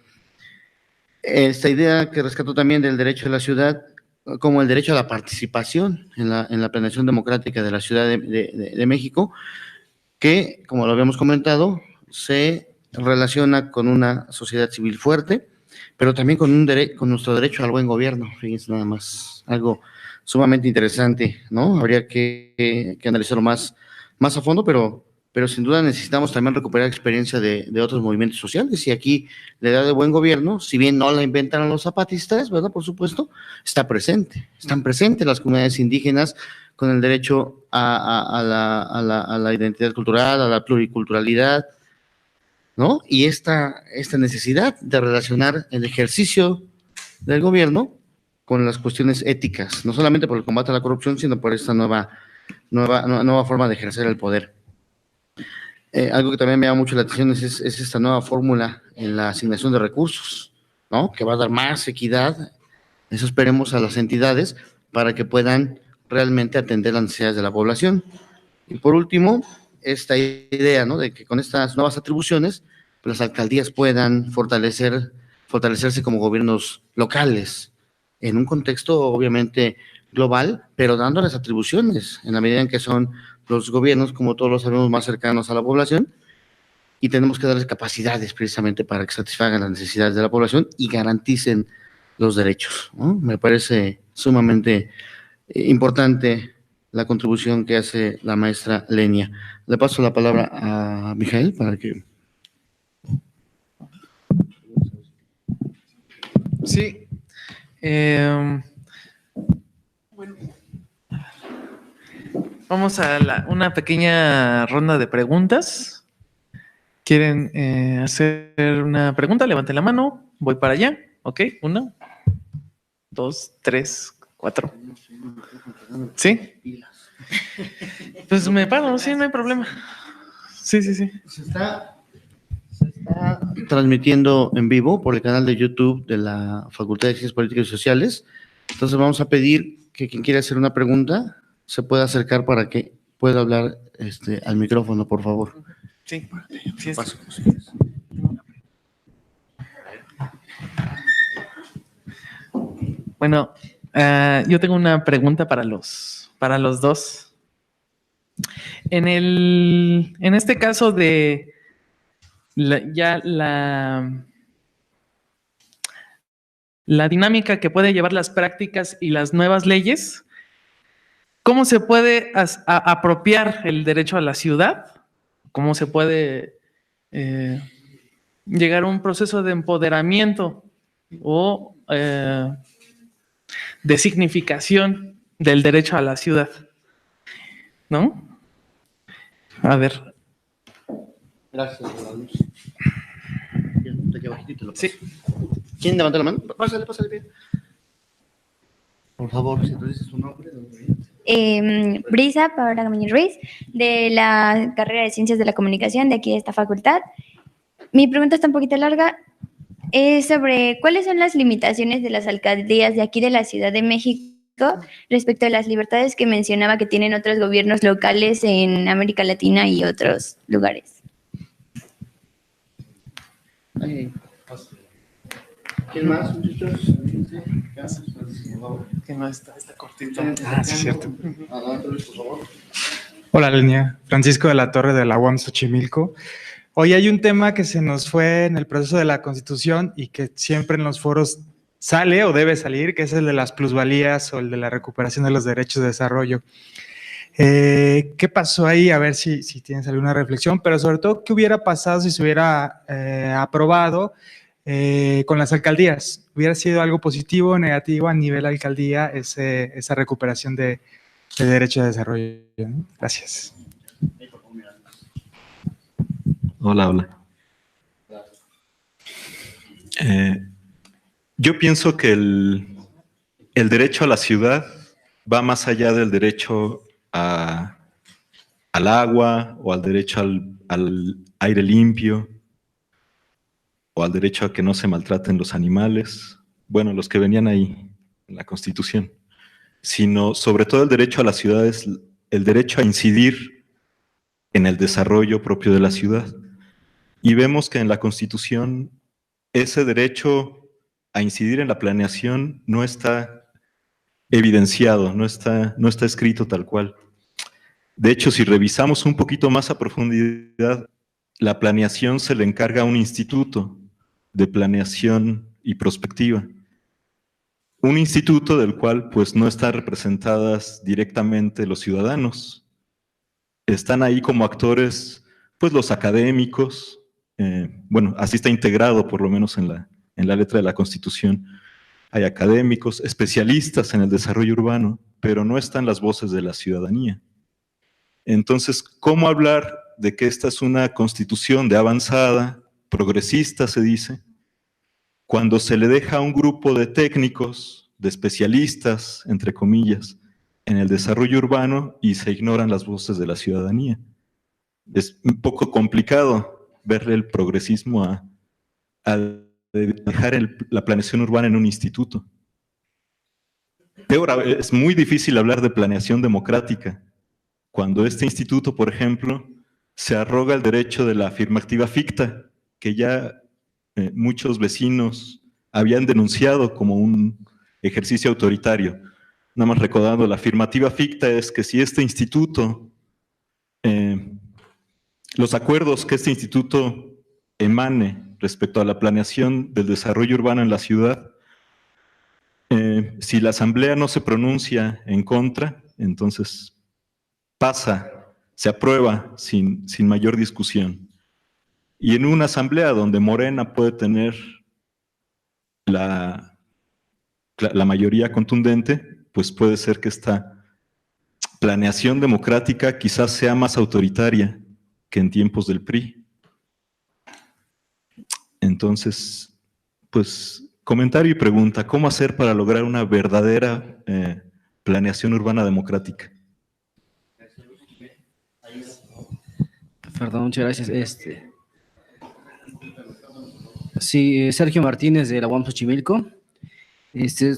Esta idea que rescató también del derecho a la ciudad como el derecho a la participación en la planeación democrática de la Ciudad de México, que, como lo habíamos comentado, se relaciona con una sociedad civil fuerte, pero también con nuestro derecho al buen gobierno. Fíjense nada más, algo sumamente interesante, ¿no? Habría que analizarlo más a fondo, pero sin duda necesitamos también recuperar experiencia de otros movimientos sociales, y aquí la idea de buen gobierno, si bien no la inventaron los zapatistas, ¿verdad? Por supuesto, están presentes las comunidades indígenas con el derecho a la identidad cultural, a la pluriculturalidad, ¿no? Y esta necesidad de relacionar el ejercicio del gobierno con las cuestiones éticas, no solamente por el combate a la corrupción, sino por esta nueva forma de ejercer el poder. Algo que también me llama mucho la atención es esta nueva fórmula en la asignación de recursos, ¿no? Que va a dar más equidad, eso esperemos, a las entidades para que puedan realmente atender las necesidades de la población. Y por último, esta idea, ¿no?, de que con estas nuevas atribuciones, pues, las alcaldías puedan fortalecerse como gobiernos locales, en un contexto obviamente global, pero dándoles atribuciones, en la medida en que son los gobiernos, como todos lo sabemos, más cercanos a la población, y tenemos que darles capacidades precisamente para que satisfagan las necesidades de la población y garanticen los derechos, ¿no? Me parece sumamente importante la contribución que hace la maestra Lenia. Le paso la palabra a Mijael para que... Sí. Bueno, vamos a una pequeña ronda de preguntas. ¿Quieren hacer una pregunta? Levanten la mano. Voy para allá. Ok, 1, 2, 3, 4. ¿Sí? Pues me paro, sí, no hay problema. Sí. Se está transmitiendo en vivo por el canal de YouTube de la Facultad de Ciencias Políticas y Sociales. Entonces vamos a pedir que quien quiera hacer una pregunta se pueda acercar para que pueda hablar al micrófono, por favor. Sí. Paso. Bueno, yo tengo una pregunta para los dos. En este caso de la dinámica que puede llevar las prácticas y las nuevas leyes, ¿cómo se puede apropiar el derecho a la ciudad? ¿Cómo se puede llegar a un proceso de empoderamiento o de significación del derecho a la ciudad? ¿No? A ver. Gracias, Luz. Sí. ¿Quién levanta la mano? Pásale bien. Por favor, si tú dices tu nombre. Brisa Paola Muñoz Ruiz, de la carrera de Ciencias de la Comunicación de aquí de esta facultad. Mi pregunta está un poquito larga. Es sobre cuáles son las limitaciones de las alcaldías de aquí de la Ciudad de México respecto a las libertades que mencionaba que tienen otros gobiernos locales en América Latina y otros lugares. ¿Quién más, muchachos? ¿Quién más está cortito? Sí, es cierto. Por favor. Hola, Lenia. Francisco de la Torre de la UAM Xochimilco. Hoy hay un tema que se nos fue en el proceso de la Constitución y que siempre en los foros sale o debe salir, que es el de las plusvalías o el de la recuperación de los derechos de desarrollo. ¿Qué pasó ahí? A ver si tienes alguna reflexión, pero sobre todo, ¿qué hubiera pasado si se hubiera aprobado con las alcaldías? ¿Hubiera sido algo positivo o negativo a nivel alcaldía esa recuperación de derechos de desarrollo, ¿no? Gracias. Hola. Yo pienso que el derecho a la ciudad va más allá del derecho al agua o al derecho al aire limpio o al derecho a que no se maltraten los animales, bueno, los que venían ahí en la Constitución, sino sobre todo el derecho a la ciudad es el derecho a incidir en el desarrollo propio de la ciudad. Y vemos que en la Constitución ese derecho a incidir en la planeación no está evidenciado, no está escrito tal cual. De hecho, si revisamos un poquito más a profundidad, la planeación se le encarga a un instituto de planeación y prospectiva. Un instituto del cual pues no están representadas directamente los ciudadanos. Están ahí como actores pues los académicos, bueno, así está integrado por lo menos en la letra de la Constitución. Hay académicos, especialistas en el desarrollo urbano, pero no están las voces de la ciudadanía. Entonces, ¿cómo hablar de que esta es una constitución de avanzada, progresista se dice, cuando se le deja a un grupo de técnicos, de especialistas, entre comillas, en el desarrollo urbano y se ignoran las voces de la ciudadanía? Es un poco complicado verle el progresismo a dejar la planeación urbana en un instituto. Peor, es muy difícil hablar de planeación democrática cuando este instituto, por ejemplo, se arroga el derecho de la firma activa ficta, que ya muchos vecinos habían denunciado como un ejercicio autoritario. Nada más recordando, la afirmativa ficta es que si este instituto, los acuerdos que este instituto emane respecto a la planeación del desarrollo urbano en la ciudad, si la asamblea no se pronuncia en contra, entonces pasa, se aprueba sin mayor discusión. Y en una asamblea donde Morena puede tener la mayoría contundente, pues puede ser que esta planeación democrática quizás sea más autoritaria que en tiempos del PRI. Entonces, pues, comentario y pregunta, ¿cómo hacer para lograr una verdadera planeación urbana democrática? Perdón, muchas gracias. Sí, Sergio Martínez de la UAM Xochimilco.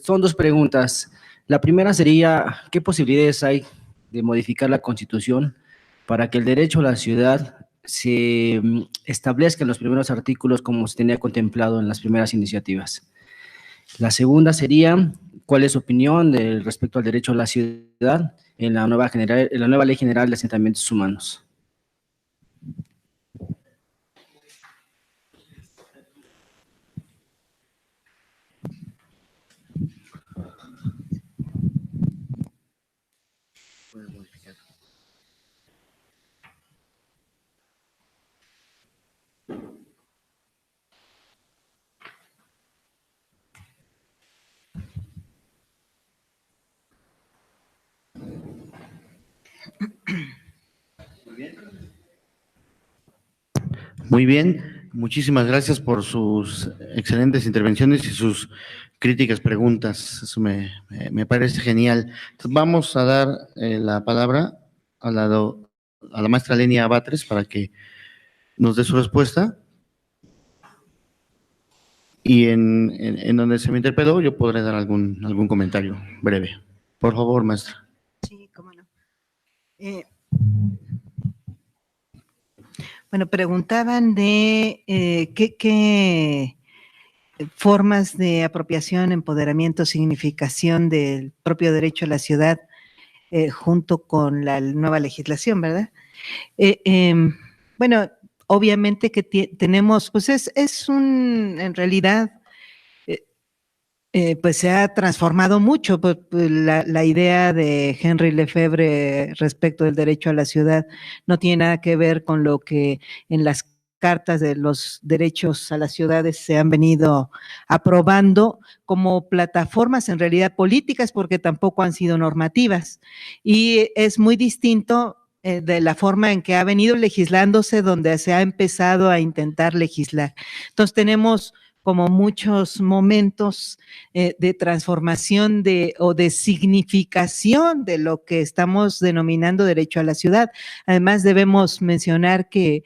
Son dos preguntas. La primera sería, ¿qué posibilidades hay de modificar la Constitución para que el derecho a la ciudad se establezca en los primeros artículos como se tenía contemplado en las primeras iniciativas? La segunda sería, ¿cuál es su opinión respecto al derecho a la ciudad en la nueva Ley General de Asentamientos Humanos? Muy bien, muchísimas gracias por sus excelentes intervenciones y sus críticas preguntas. Eso me parece genial. Entonces, vamos a dar la palabra a la maestra Lenia Batres para que nos dé su respuesta. Y en donde se me interpeló, yo podré dar algún comentario breve. Por favor, maestra. Sí, cómo no. Bueno, preguntaban de qué formas de apropiación, empoderamiento, significación del propio derecho a la ciudad junto con la nueva legislación, ¿verdad? Bueno, obviamente que tenemos, pues en realidad, pues se ha transformado mucho pues, la idea de Henry Lefebvre respecto del derecho a la ciudad. No tiene nada que ver con lo que en las cartas de los derechos a las ciudades se han venido aprobando como plataformas en realidad políticas porque tampoco han sido normativas. Y es muy distinto de la forma en que ha venido legislándose, donde se ha empezado a intentar legislar. Entonces tenemos como muchos momentos de transformación o de significación de lo que estamos denominando derecho a la ciudad. Además, debemos mencionar que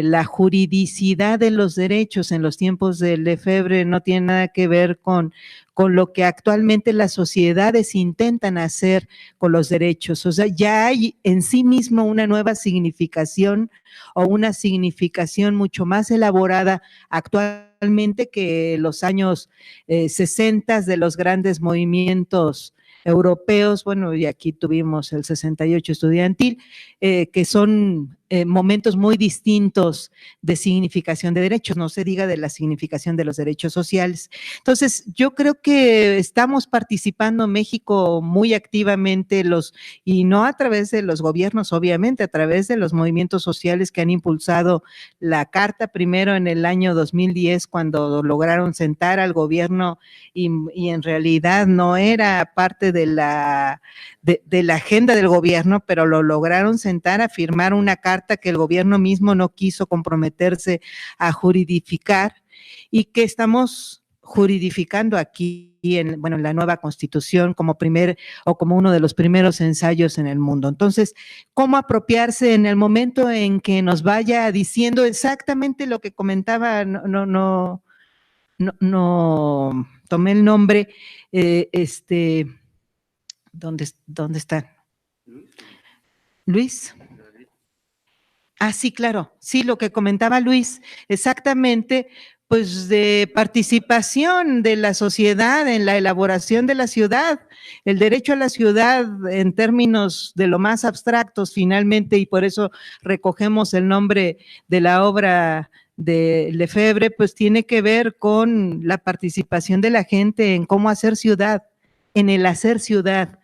la juridicidad de los derechos en los tiempos de Lefebvre no tiene nada que ver con lo que actualmente las sociedades intentan hacer con los derechos. O sea, ya hay en sí mismo una nueva significación o una significación mucho más elaborada actualmente que los años 60 de los grandes movimientos europeos, bueno, y aquí tuvimos el 68 estudiantil, que son momentos muy distintos de significación de derechos, no se diga de la significación de los derechos sociales. Entonces, yo creo que estamos participando en México muy activamente y no a través de los gobiernos, obviamente, a través de los movimientos sociales que han impulsado la Carta, primero en el año 2010, cuando lograron sentar al gobierno y en realidad no era parte de la agenda del gobierno, pero lo lograron sentar a firmar una carta que el gobierno mismo no quiso comprometerse a juridificar y que estamos juridificando aquí en la nueva Constitución como uno de los primeros ensayos en el mundo. Entonces, ¿cómo apropiarse en el momento en que nos vaya diciendo exactamente lo que comentaba? No tomé el nombre, ¿dónde está? Luis. Ah, sí, claro. Sí, lo que comentaba Luis, exactamente, pues de participación de la sociedad en la elaboración de la ciudad, el derecho a la ciudad en términos de lo más abstractos finalmente, y por eso recogemos el nombre de la obra de Lefebvre, pues tiene que ver con la participación de la gente en cómo hacer ciudad, en el hacer ciudad.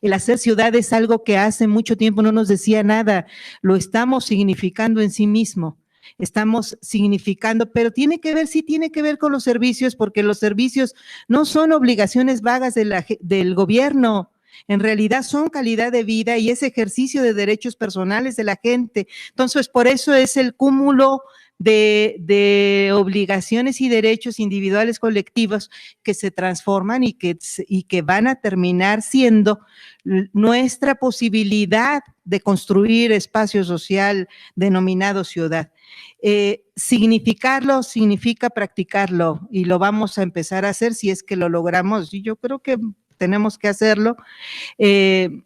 El hacer ciudad es algo que hace mucho tiempo no nos decía nada, lo estamos significando en sí mismo, estamos significando, pero tiene que ver, sí tiene que ver con los servicios, porque los servicios no son obligaciones vagas del gobierno, en realidad son calidad de vida y es ejercicio de derechos personales de la gente. Entonces, por eso es el cúmulo de obligaciones y derechos individuales colectivos que se transforman y que van a terminar siendo nuestra posibilidad de construir espacio social denominado ciudad. Significarlo significa practicarlo y lo vamos a empezar a hacer si es que lo logramos, y yo creo que tenemos que hacerlo. ¿Qué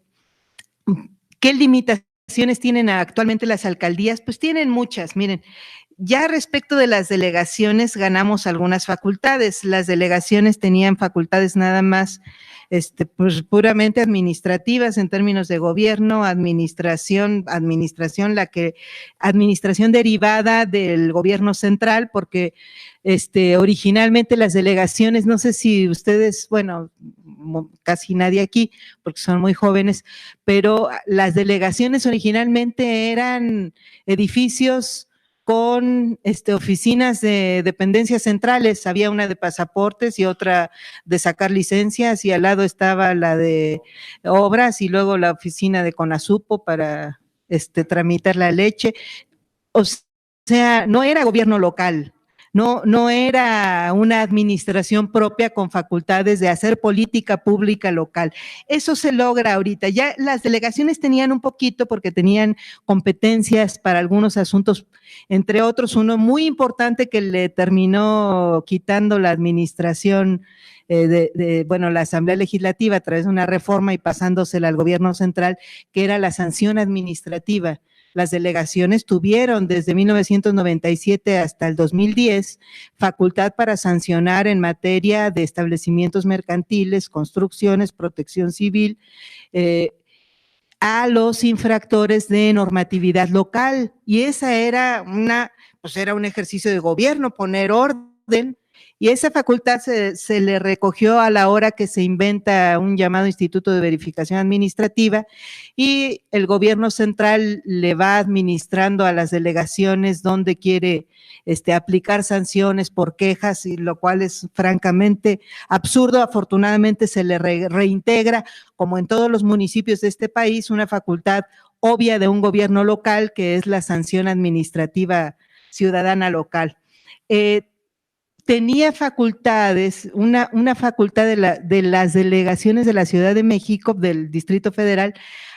limitaciones tienen actualmente las alcaldías? Pues tienen muchas, miren. Ya respecto de las delegaciones, ganamos algunas facultades. Las delegaciones tenían facultades nada más, pues puramente administrativas en términos de gobierno, administración derivada del gobierno central, porque originalmente las delegaciones, no sé si ustedes, bueno, casi nadie aquí, porque son muy jóvenes, pero las delegaciones originalmente eran edificios con oficinas de dependencias centrales, había una de pasaportes y otra de sacar licencias, y al lado estaba la de obras y luego la oficina de Conasupo para tramitar la leche. O sea, no era gobierno local, no era una administración propia con facultades de hacer política pública local. Eso se logra ahorita. Ya las delegaciones tenían un poquito porque tenían competencias para algunos asuntos, entre otros uno muy importante que le terminó quitando la administración la Asamblea Legislativa a través de una reforma y pasándosela al gobierno central, que era la sanción administrativa. Las delegaciones tuvieron desde 1997 hasta el 2010 facultad para sancionar en materia de establecimientos mercantiles, construcciones, protección civil, a los infractores de normatividad local. Y esa era era un ejercicio de gobierno, poner orden. Y esa facultad se le recogió a la hora que se inventa un llamado Instituto de Verificación Administrativa, y el gobierno central le va administrando a las delegaciones donde quiere aplicar sanciones por quejas, y lo cual es francamente absurdo. Afortunadamente se le reintegra, como en todos los municipios de este país, una facultad obvia de un gobierno local, que es la sanción administrativa ciudadana local. Tenía facultades, una facultad de las delegaciones de la Ciudad de México, del Distrito Federal,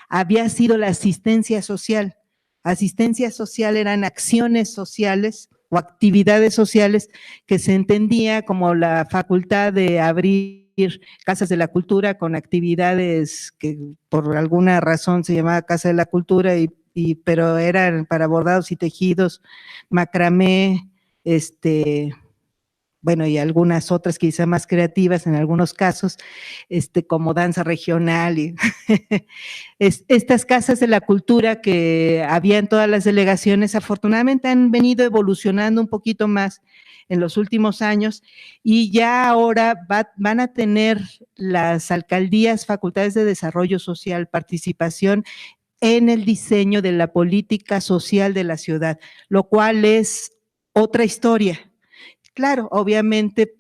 había sido la asistencia social. Asistencia social eran acciones sociales o actividades sociales que se entendía como la facultad de abrir casas de la cultura con actividades que por alguna razón se llamaba Casa de la Cultura, pero eran para bordados y tejidos, macramé, y algunas otras quizá más creativas en algunos casos, como danza regional. Y estas casas de la cultura que había en todas las delegaciones, afortunadamente han venido evolucionando un poquito más en los últimos años, y ya ahora van a tener las alcaldías facultades de desarrollo social, participación en el diseño de la política social de la ciudad, lo cual es otra historia. Claro, obviamente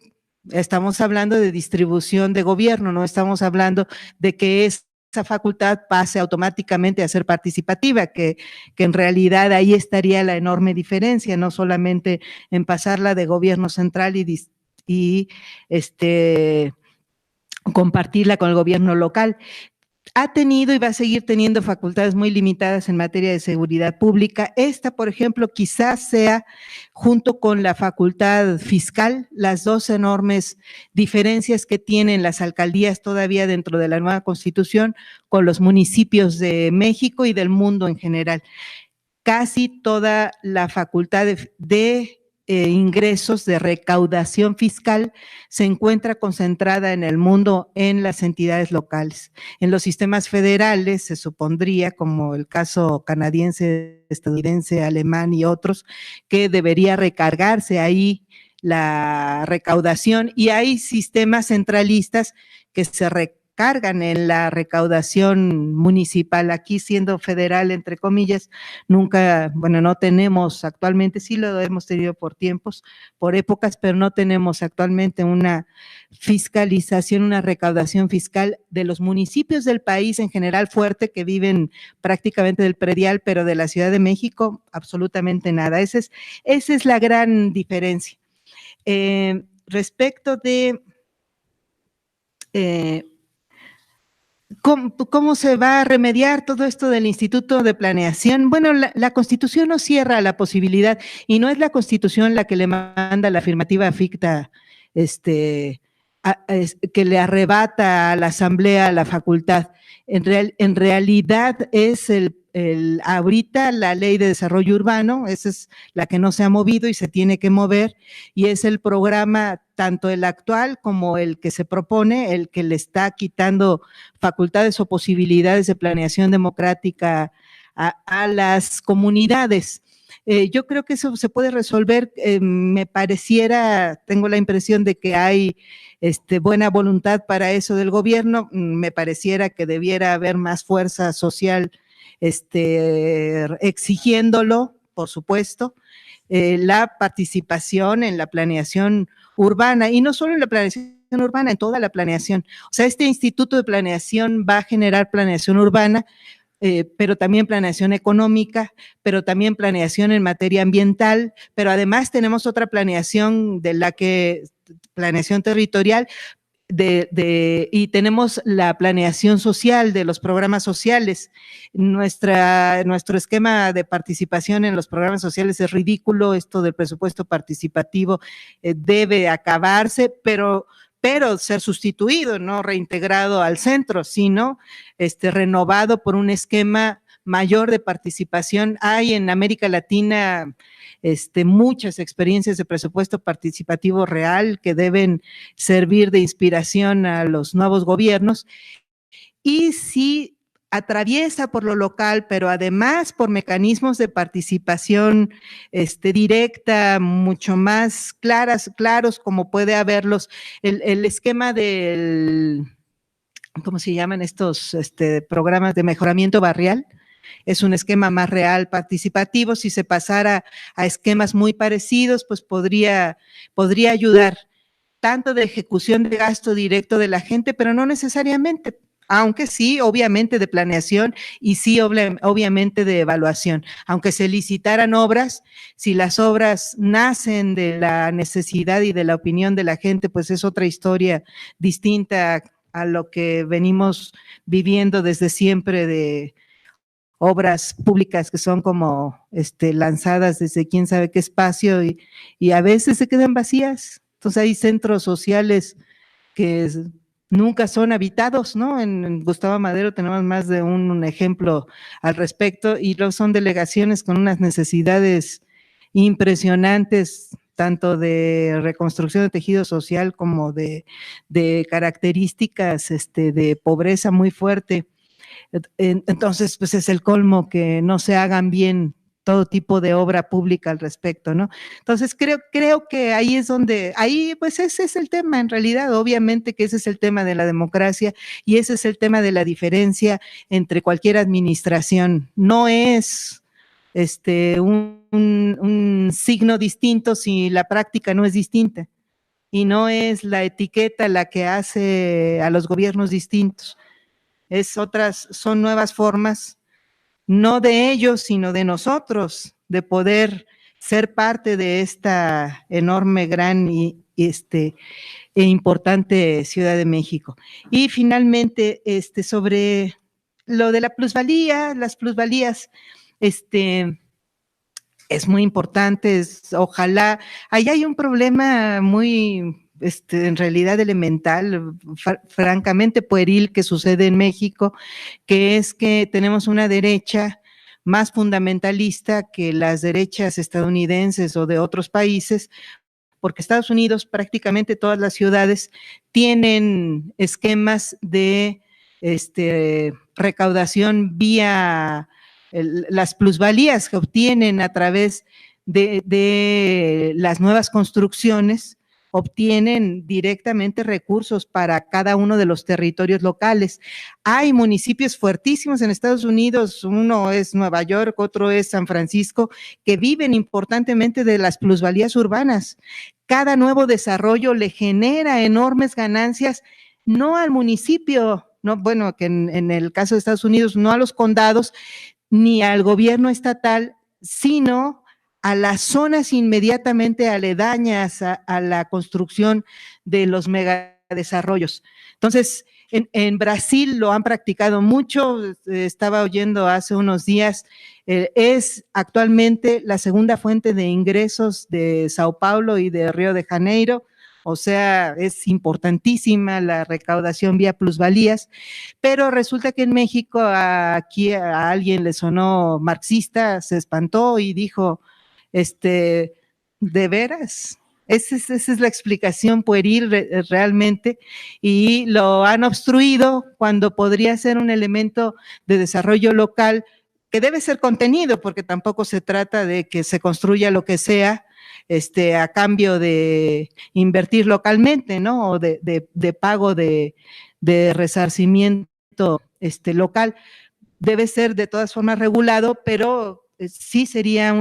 estamos hablando de distribución de gobierno, no estamos hablando de que esa facultad pase automáticamente a ser participativa, que en realidad ahí estaría la enorme diferencia, no solamente en pasarla de gobierno central y compartirla con el gobierno local. Ha tenido y va a seguir teniendo facultades muy limitadas en materia de seguridad pública. Esta, por ejemplo, quizás sea, junto con la facultad fiscal, las dos enormes diferencias que tienen las alcaldías todavía dentro de la nueva Constitución con los municipios de México y del mundo en general. casi toda la facultad de ingresos de recaudación fiscal se encuentra concentrada en el mundo en las entidades locales. En los sistemas federales se supondría, como el caso canadiense, estadounidense, alemán y otros, que debería recargarse ahí la recaudación, y hay sistemas centralistas que se recargan en la recaudación municipal. Aquí, siendo federal, entre comillas, nunca, bueno, no tenemos actualmente, sí lo hemos tenido por tiempos, por épocas, pero no tenemos actualmente una fiscalización, una recaudación fiscal de los municipios del país en general fuerte, que viven prácticamente del predial, pero de la Ciudad de México absolutamente nada. Esa es la gran diferencia. Respecto de ¿cómo se va a remediar todo esto del Instituto de Planeación? Bueno, la Constitución no cierra la posibilidad, y no es la Constitución la que le manda la afirmativa ficta, que le arrebata a la Asamblea la facultad. En realidad es ahorita la Ley de Desarrollo Urbano, esa es la que no se ha movido y se tiene que mover, y es el programa, tanto el actual como el que se propone, el que le está quitando facultades o posibilidades de planeación democrática a las comunidades. Yo creo que eso se puede resolver, me pareciera, tengo la impresión de que hay buena voluntad para eso del gobierno, me pareciera que debiera haber más fuerza social exigiéndolo, por supuesto, la participación en la planeación urbana, y no solo en la planeación urbana, en toda la planeación. O sea, este Instituto de Planeación va a generar planeación urbana, pero también planeación económica, pero también planeación en materia ambiental, pero además tenemos otra planeación planeación territorial, y tenemos la planeación social de los programas sociales. Nuestro esquema de participación en los programas sociales es ridículo. Esto del presupuesto participativo debe acabarse, pero ser sustituido, no reintegrado al centro, sino renovado por un esquema mayor de participación. Hay en América Latina muchas experiencias de presupuesto participativo real que deben servir de inspiración a los nuevos gobiernos, y sí atraviesa por lo local, pero además por mecanismos de participación directa, mucho más claros, como puede haberlos. El esquema del, ¿cómo se llaman estos programas de mejoramiento barrial? Es un esquema más real, participativo. Si se pasara a esquemas muy parecidos, pues podría ayudar, tanto de ejecución de gasto directo de la gente, pero no necesariamente, aunque sí, obviamente, de planeación, y sí, obviamente, de evaluación. Aunque se licitaran obras, si las obras nacen de la necesidad y de la opinión de la gente, pues es otra historia distinta a lo que venimos viviendo desde siempre, de obras públicas que son como lanzadas desde quién sabe qué espacio, y a veces se quedan vacías. Entonces hay centros sociales que nunca son habitados, ¿no? En Gustavo Madero tenemos más de un ejemplo al respecto, y luego son delegaciones con unas necesidades impresionantes, tanto de reconstrucción de tejido social como de características de pobreza muy fuerte. Entonces, pues es el colmo que no se hagan bien todo tipo de obra pública al respecto, ¿no? Entonces, creo que ahí es donde, pues ese es el tema, en realidad. Obviamente que ese es el tema de la democracia, y ese es el tema de la diferencia entre cualquier administración. No es un signo distinto si la práctica no es distinta, y no es la etiqueta la que hace a los gobiernos distintos. Son nuevas formas, no de ellos, sino de nosotros, de poder ser parte de esta enorme, gran e importante Ciudad de México. Y finalmente, sobre lo de la plusvalía, las plusvalías, es muy importante. Ojalá, ahí hay un problema muy en realidad elemental, francamente pueril, que sucede en México, que es que tenemos una derecha más fundamentalista que las derechas estadounidenses o de otros países, porque Estados Unidos prácticamente todas las ciudades tienen esquemas de recaudación vía las plusvalías que obtienen a través de las nuevas construcciones, obtienen directamente recursos para cada uno de los territorios locales. Hay municipios fuertísimos en Estados Unidos, uno es Nueva York, otro es San Francisco, que viven importantemente de las plusvalías urbanas. Cada nuevo desarrollo le genera enormes ganancias, no al municipio, no, bueno, que en el caso de Estados Unidos, no a los condados, ni al gobierno estatal, sino a las zonas inmediatamente aledañas a la construcción de los megadesarrollos. Entonces, en Brasil lo han practicado mucho, estaba oyendo hace unos días, es actualmente la segunda fuente de ingresos de Sao Paulo y de Río de Janeiro, o sea, es importantísima la recaudación vía plusvalías, pero resulta que en México aquí a alguien le sonó marxista, se espantó y dijo, ¿de veras? Esa es la explicación pueril realmente, y lo han obstruido cuando podría ser un elemento de desarrollo local que debe ser contenido, porque tampoco se trata de que se construya lo que sea a cambio de invertir localmente, ¿no? O de pago de resarcimiento local. Debe ser de todas formas regulado, pero sí sería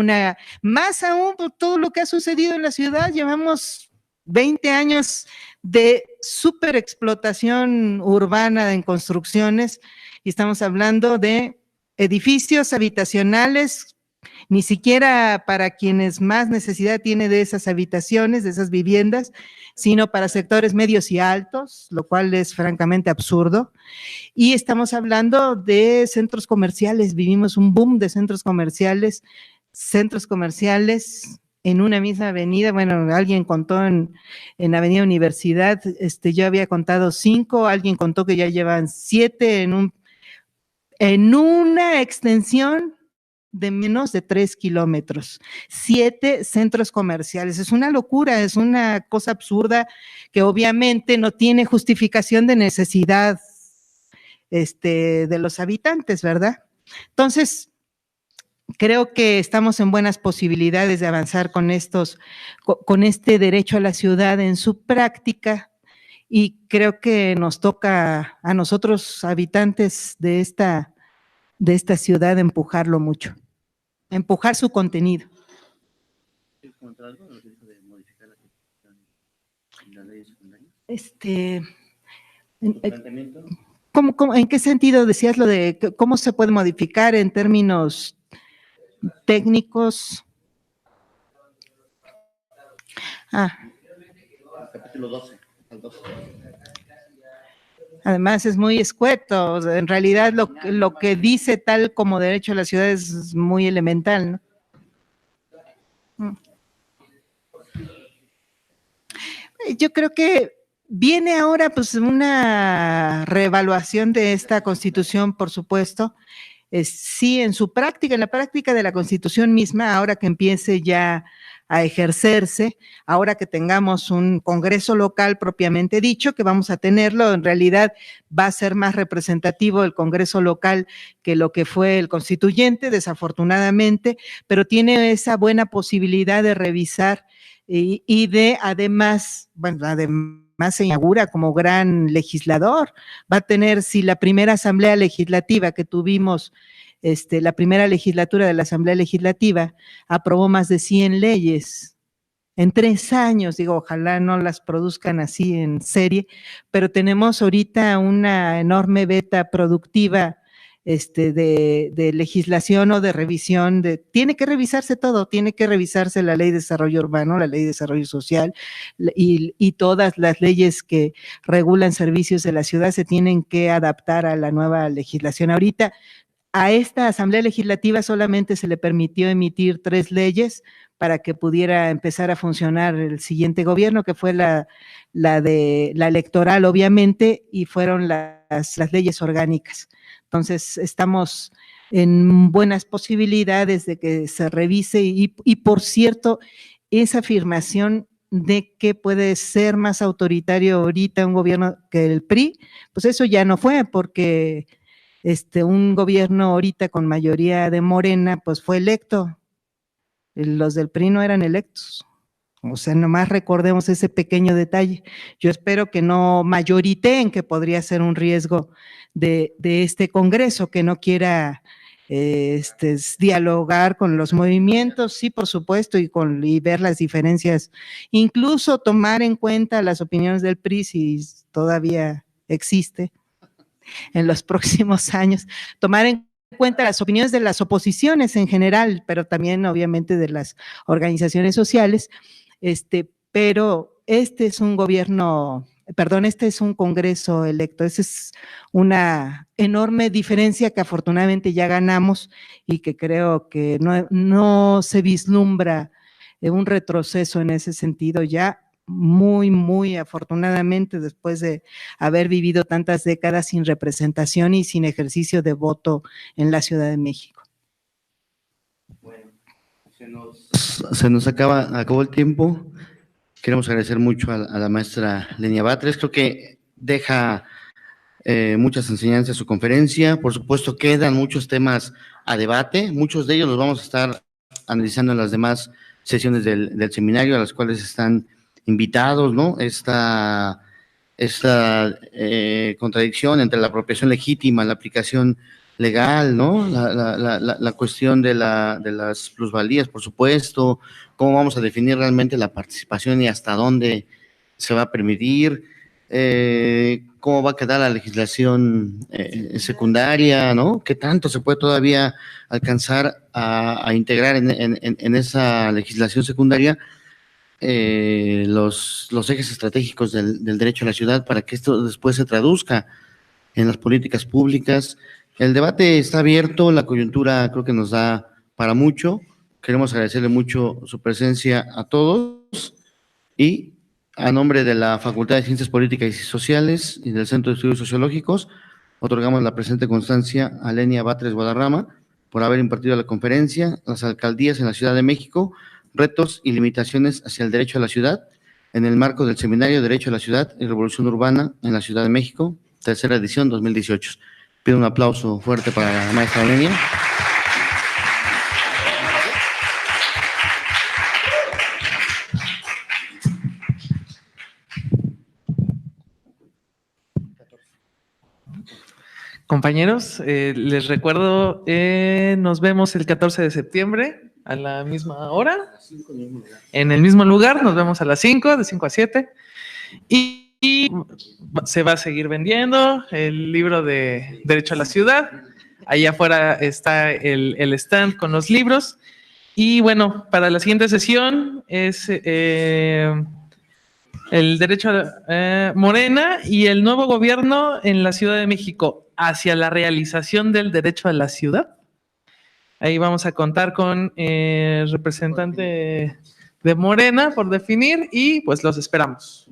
más aún por todo lo que ha sucedido en la ciudad. Llevamos 20 años de superexplotación urbana en construcciones y estamos hablando de edificios habitacionales, ni siquiera para quienes más necesidad tiene de esas habitaciones, de esas viviendas, sino para sectores medios y altos, lo cual es francamente absurdo. Y estamos hablando de centros comerciales, vivimos un boom de centros comerciales en una misma avenida. Bueno, alguien contó en Avenida Universidad, yo había contado 5, alguien contó que ya llevan 7 en una extensión de menos de 3 kilómetros, 7 centros comerciales. Es una locura, es una cosa absurda que obviamente no tiene justificación de necesidad de los habitantes, ¿verdad? Entonces, creo que estamos en buenas posibilidades de avanzar con este derecho a la ciudad en su práctica, y creo que nos toca a nosotros, habitantes de esta ciudad, empujarlo mucho, empujar su contenido. ¿En qué sentido decías lo de cómo se puede modificar en términos técnicos? Capítulo 12. Además es muy escueto, o sea, en realidad lo que dice tal como derecho a la ciudad es muy elemental, ¿no? Yo creo que viene ahora pues una reevaluación de esta Constitución, por supuesto. Sí, en la práctica de la Constitución misma, ahora que empiece ya a ejercerse, ahora que tengamos un Congreso local propiamente dicho, que vamos a tenerlo, en realidad va a ser más representativo el Congreso local que lo que fue el constituyente, desafortunadamente, pero tiene esa buena posibilidad de revisar y de además se inaugura como gran legislador. Va a tener, si la primera asamblea legislativa que tuvimos, la primera legislatura de la Asamblea Legislativa aprobó más de 100 leyes en 3 años, digo, ojalá no las produzcan así en serie, pero tenemos ahorita una enorme beta productiva de legislación o de revisión, tiene que revisarse todo, tiene que revisarse la Ley de Desarrollo Urbano, la Ley de Desarrollo Social y todas las leyes que regulan servicios de la ciudad se tienen que adaptar a la nueva legislación. Ahorita a esta Asamblea Legislativa solamente se le permitió emitir 3 leyes para que pudiera empezar a funcionar el siguiente gobierno, que fue la electoral, obviamente, y fueron las leyes orgánicas. Entonces, estamos en buenas posibilidades de que se revise y por cierto, esa afirmación de que puede ser más autoritario ahorita un gobierno que el PRI, pues eso ya no fue, porque un gobierno ahorita con mayoría de Morena, pues fue electo. Los del PRI no eran electos. O sea, nomás recordemos ese pequeño detalle. Yo espero que no mayoriteen, que podría ser un riesgo de este Congreso, que no quiera dialogar con los movimientos, sí, por supuesto, y ver las diferencias, incluso tomar en cuenta las opiniones del PRI, si todavía existe en los próximos años, tomar en cuenta las opiniones de las oposiciones en general, pero también obviamente de las organizaciones sociales, pero es un gobierno, perdón, este es un Congreso electo, esa es una enorme diferencia que afortunadamente ya ganamos y que creo que no se vislumbra un retroceso en ese sentido ya, muy, muy afortunadamente, después de haber vivido tantas décadas sin representación y sin ejercicio de voto en la Ciudad de México. Bueno, se nos acabó el tiempo. Queremos agradecer mucho a la maestra Lenia Batres. Creo que deja muchas enseñanzas su conferencia. Por supuesto, quedan muchos temas a debate. Muchos de ellos los vamos a estar analizando en las demás sesiones del seminario, a las cuales están invitados, ¿no? Esta contradicción entre la apropiación legítima, la aplicación legal, ¿no? La cuestión de las plusvalías, por supuesto, cómo vamos a definir realmente la participación y hasta dónde se va a permitir, cómo va a quedar la legislación secundaria, ¿no? ¿Qué tanto se puede todavía alcanzar a integrar en esa legislación secundaria los ejes estratégicos del derecho a la ciudad para que esto después se traduzca en las políticas públicas? El debate está abierto, la coyuntura creo que nos da para mucho. Queremos agradecerle mucho su presencia a todos y a nombre de la Facultad de Ciencias Políticas y Sociales y del Centro de Estudios Sociológicos, otorgamos la presente constancia a Lenia Batres Guadarrama por haber impartido la conferencia Las alcaldías en la Ciudad de México, retos y limitaciones hacia el derecho a la ciudad, en el marco del Seminario Derecho a la Ciudad y Revolución Urbana en la Ciudad de México, tercera edición 2018. Pido un aplauso fuerte para la maestra Lenia. Compañeros, les recuerdo, nos vemos el 14 de septiembre a la misma hora, en el mismo lugar, nos vemos a las 5, de 5 a 7, y se va a seguir vendiendo el libro de Derecho a la Ciudad. Allá afuera está el stand con los libros, y bueno, para la siguiente sesión es el derecho a Morena y el nuevo gobierno en la Ciudad de México hacia la realización del derecho a la ciudad. Ahí vamos a contar con representante de Morena por definir y pues los esperamos.